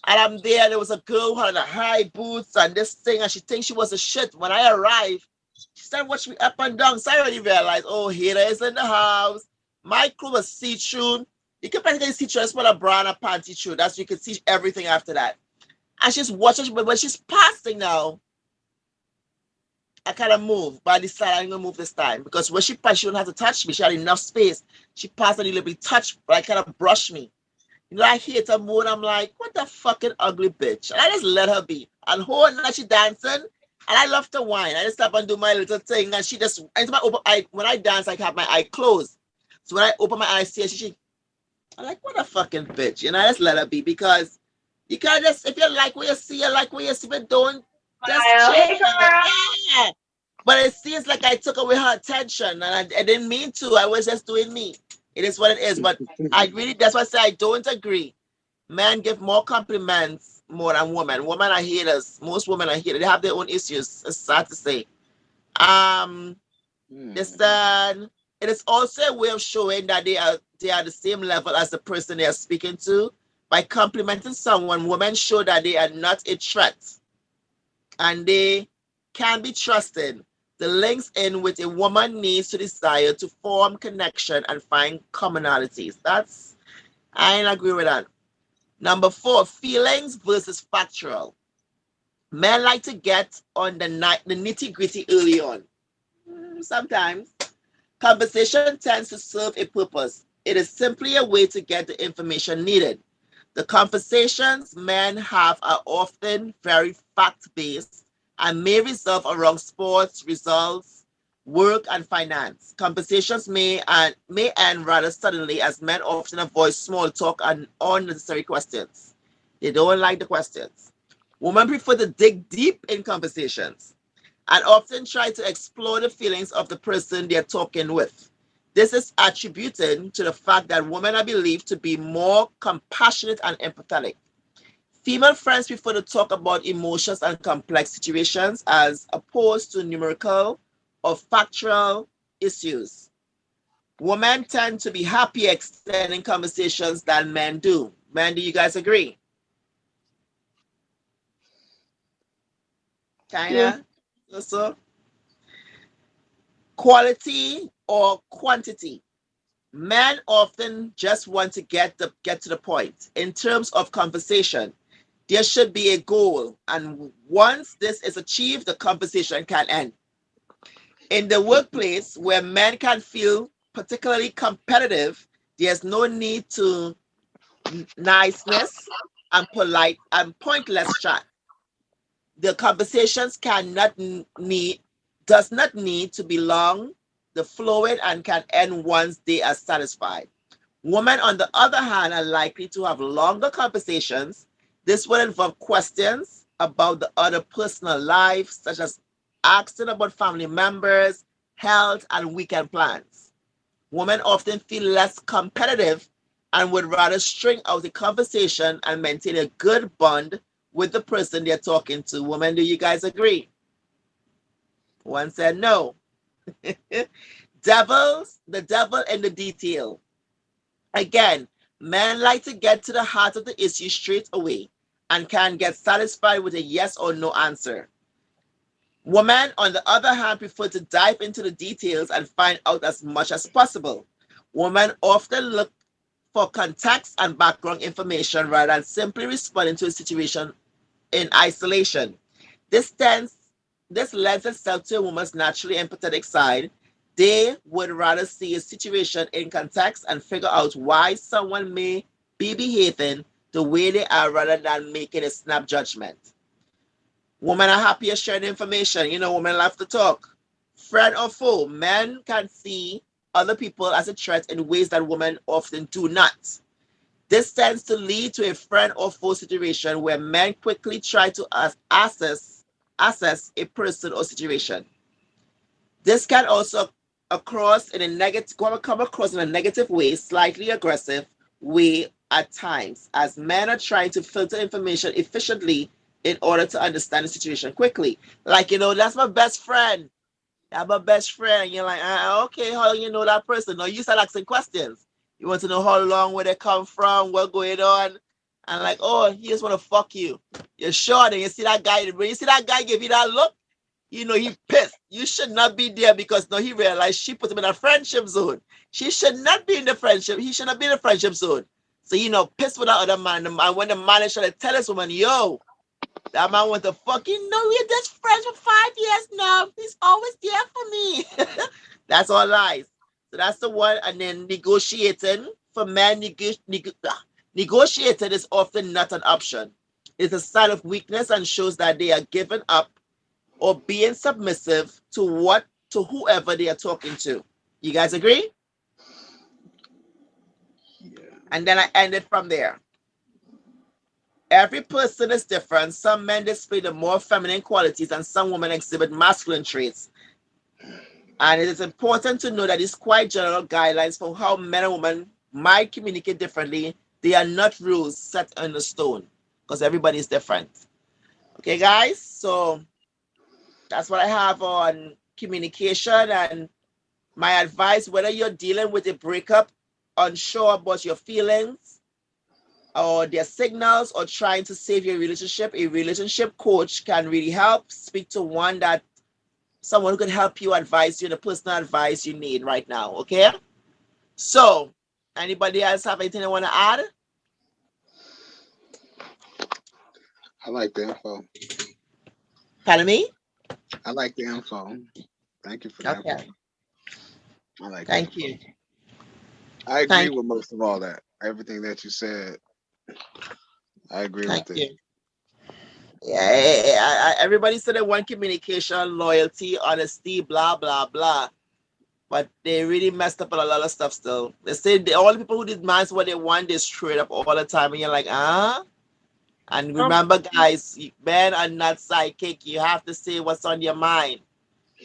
and I'm there. There was a girl who had the high boots and this thing, and she thinks she was a shit. When I arrived, she started watching me up and down. So I already realized, oh, Hater is in the house. My clothes was see-through. You can practically see through. I just put a bra and a panty through. That's you can see everything after that. And she's watching, but when she's passing now, I kind of move, but I decided I'm gonna move this time because when she passed, she don't have to touch me. She had enough space. She passed and a little bit touch, but I kind of brush me. I hit her more, and I'm like, what the fucking ugly bitch. And I just let her be. And whole night she dancing, and I love to whine. I just stop and do my little thing, and she just, when I dance, I have my eye closed. So when I open my eyes, I'm like, what a fucking bitch. I just let her be because you can't just, if you like what you see, you like what you see, but don't just change. Yeah. But it seems like I took away her attention, and I didn't mean to. I was just doing me. It is what it is. But that's why I say I don't agree. Men give more compliments more than women. Women are haters. Most women are haters. They have their own issues. It's sad to say. It is also a way of showing that they are the same level as the person they are speaking to. By complimenting someone, women show that they are not a threat and they can be trusted. The links in with a woman needs to desire to form connection and find commonalities. I agree with that. Number 4, feelings versus factual. Men like to get on the nitty gritty early on. Sometimes. Conversation tends to serve a purpose. It is simply a way to get the information needed. The conversations men have are often very fact-based and may revolve around sports, results, work, and finance. Conversations may end rather suddenly as men often avoid small talk and unnecessary questions. They don't like the questions. Women prefer to dig deep in conversations and often try to explore the feelings of the person they're talking with. This is attributed to the fact that women are believed to be more compassionate and empathetic. Female friends prefer to talk about emotions and complex situations as opposed to numerical or factual issues. Women tend to be happier extending conversations than men do. Men, do you guys agree? Kinda? Yeah. So? Quality or quantity. Men often just want to get to the point. In terms of conversation, there should be a goal, and once this is achieved, the conversation can end. In the workplace, where men can feel particularly competitive, there's no need to niceness and polite and pointless chat. the conversations does not need to be long, the fluid, and can end once they are satisfied. Women, on the other hand, are likely to have longer conversations. This will involve questions about the other personal life, such as asking about family members, health, and weekend plans. Women often feel less competitive and would rather string out a conversation and maintain a good bond with the person they're talking to. Women, do you guys agree? One said no. The devil in the detail. Again, men like to get to the heart of the issue straight away and can get satisfied with a yes or no answer. Women, on the other hand, prefer to dive into the details and find out as much as possible. Women often look for context and background information rather than simply responding to a situation in isolation. This lends itself to a woman's naturally empathetic side. They would rather see a situation in context and figure out why someone may be behaving the way they are rather than making a snap judgment. Women are happier sharing information. You know, women love to talk. Friend or foe, men can see other people as a threat in ways that women often do not. This tends to lead to a friend or foe situation where men quickly try to assess a person or situation. This can also come across in a negative way, slightly aggressive way at times, as men are trying to filter information efficiently in order to understand the situation quickly. Like, that's my best friend. I'm a best friend. You're like, okay, how you know that person? No, you start asking questions. You want to know how long, where they come from, what going on. And like, oh, he just want to fuck you. You're sure. Then you see that guy, when you see that guy give you that look, he pissed. You should not be there because now he realized she put him in a friendship zone. She should not be in the friendship. He should not be in the friendship zone. So, pissed with that other man. And when the man is trying to tell this woman, yo, that man want to fucking know we're just friends for 5 years now. He's always there for me. That's all lies. So that's the one. And then negotiating for men, negotiating is often not an option. It's a sign of weakness and shows that they are giving up or being submissive to whoever they are talking to. You guys agree? Yeah. And then I ended from there. Every person is different. Some men display the more feminine qualities and some women exhibit masculine traits. And it is important to know that these quite general guidelines for how men and women might communicate differently. They are not rules set in the stone because everybody is different. Okay, guys? So that's what I have on communication and my advice, whether you're dealing with a breakup, unsure about your feelings, or their signals, or trying to save your relationship, a relationship coach can really help. Speak to someone who can help you, advise you the personal advice you need right now. Okay. So, anybody else have anything they want to add? I like the info. Pardon me? I like the info. Thank you for that. Okay. I like Thank you. I agree with most of all that. Everything that you said. I agree with it. Yeah, everybody said they want communication, loyalty, honesty, blah, blah, blah. But they really messed up on a lot of stuff still. They say all the people who demand what they want, they screw it up all the time. And you're like, And remember, guys, men are not sidekick. You have to say what's on your mind.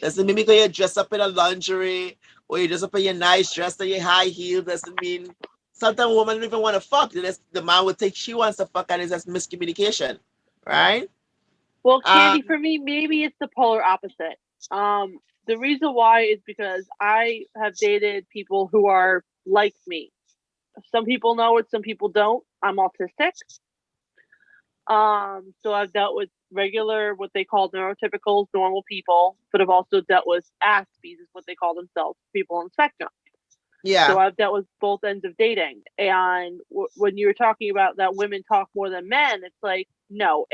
Doesn't mean because you dress up in a lingerie or you dress up in your nice dress or your high heel. Doesn't mean sometimes women don't even want to fuck. The man will think she wants to fuck and it's just miscommunication. Right? Well, Kandy, for me, maybe it's the polar opposite. The reason why is because I have dated people who are like me. Some people know it, some people don't. I'm autistic. So I've dealt with regular, what they call neurotypicals, normal people, but I've also dealt with Aspies, is what they call themselves, people on the spectrum. Yeah. So I've dealt with both ends of dating. And when you were talking about that women talk more than men, it's like, no,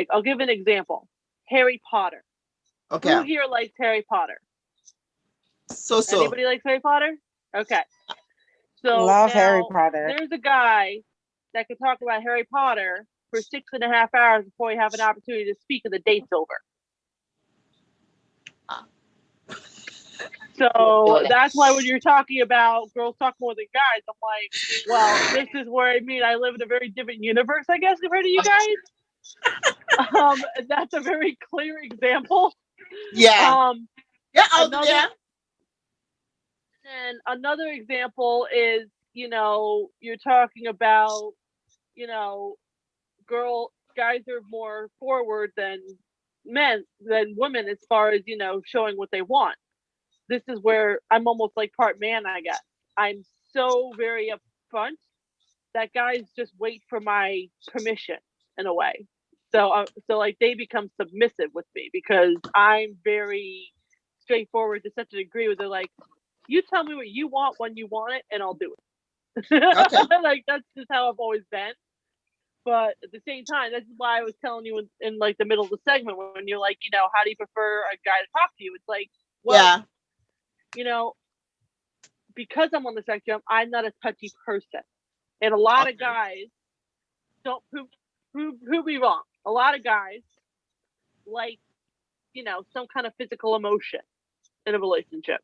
I'll give an example. Harry Potter. Okay. Who here likes Harry Potter? So. Anybody likes Harry Potter? Okay. So love now, Harry Potter. there's a guy that could talk about Harry Potter for 6.5 hours before you have an opportunity to speak and the date's over. So that's why when you're talking about girls talk more than guys, I'm like, well, this is where I live in a very different universe, I guess, compared to you guys. That's a very clear example. Yeah. And another example is, you're talking about, guys are more forward than women as far as, showing what they want. This is where I'm almost like part man, I guess. I'm so very upfront that guys just wait for my permission in a way. So like they become submissive with me because I'm very straightforward to such a degree where they're like, you tell me what you want when you want it and I'll do it. Okay. Like that's just how I've always been. But at the same time, that's why I was telling you in like the middle of the segment when you're like, how do you prefer a guy to talk to you? It's like, well, because I'm on the spectrum, I'm not a touchy person. And a lot of guys don't prove me wrong. A lot of guys like, some kind of physical emotion in a relationship.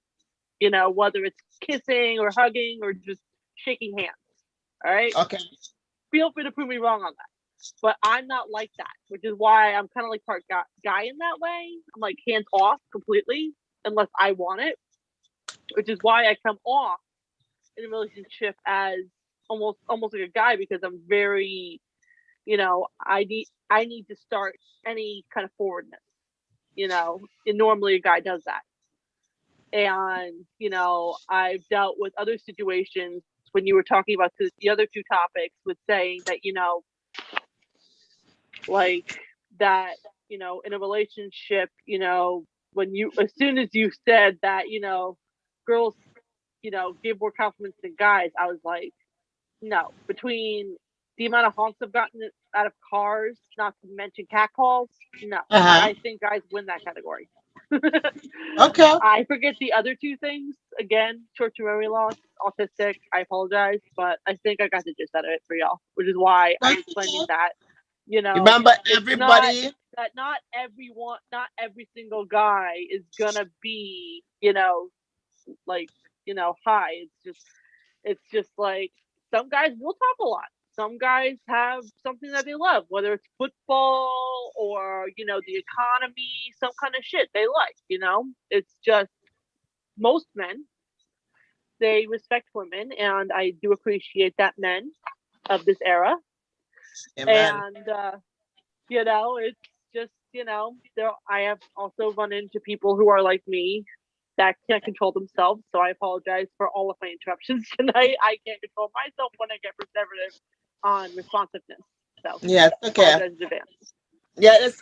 Whether it's kissing or hugging or just shaking hands. All right. Okay. Feel free to prove me wrong on that. But I'm not like that, which is why I'm kind of like part guy in that way. I'm like hands off completely unless I want it, which is why I come off in a relationship as almost like a guy because I'm very, I need to start any kind of forwardness, and normally a guy does that. And, I've dealt with other situations when you were talking about the other two topics with saying that, like that, in a relationship, as soon as you said that, girls, give more compliments than guys, I was like, no, between the amount of honks I've gotten out of cars, not to mention catcalls, no, I think guys win that category. Okay. I forget the other two things. Again, short-term memory loss, autistic. I apologize, but I think I got the gist out of it for y'all, which is why I'm explaining that. Remember, everybody. Not every single guy is gonna be, like, high. It's just like some guys will talk a lot. Some guys have something that they love, whether it's football or, the economy, some kind of shit they like, It's just most men, they respect women, and I do appreciate that men of this era. Amen. And, it's just, I have also run into people who are like me that can't control themselves. So I apologize for all of my interruptions tonight. I can't control myself when I get reservative on responsiveness. So yes, okay. In advance. Yeah, it's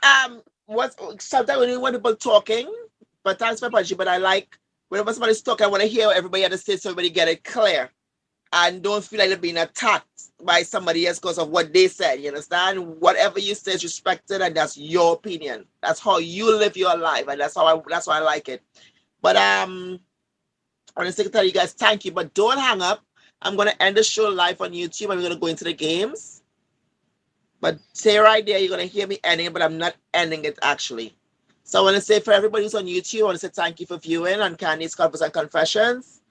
sometimes when you want people talking, but thanks for apology. But I like whenever somebody's talking, I want to hear what everybody has to say so everybody get it clear. And don't feel like they're being attacked by somebody else because of what they said. You understand? Whatever you say is respected, and that's your opinion. That's how you live your life, and that's why I like it. But I want to tell you guys thank you, but don't hang up. I'm gonna end the show live on YouTube, and we're gonna go into the games. But stay right there. You're gonna hear me ending, but I'm not ending it actually. So I want to say for everybody who's on YouTube, I want to say thank you for viewing on Kandy's Convos and Confessions.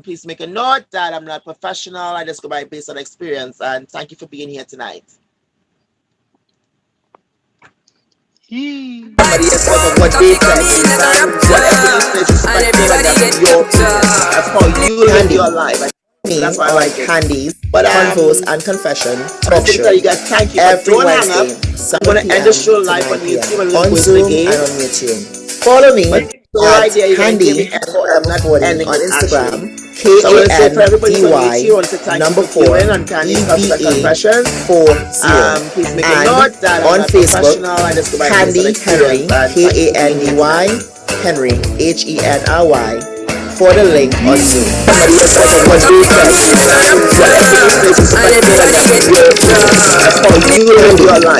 Please make a note that I'm not professional. I just go by based on experience. And thank you for being here tonight. Somebody else because of what they said. Whatever you say is respectful, and that's your opinion. That's how you live your life. That's why I like Kandy's Convos and Confession talk show. You guys, thank you. Every Wednesday, I'm gonna end the show live on YouTube and on Zoom and on YouTube. Follow me at Kandy Forever40 on Instagram. KANDY4EVA40 and on Facebook Kandy Henry KANDY Henry HENRY for the link on Zoom. Somebody else said what they said. Whatever you say is respectful, and that's how you live your life.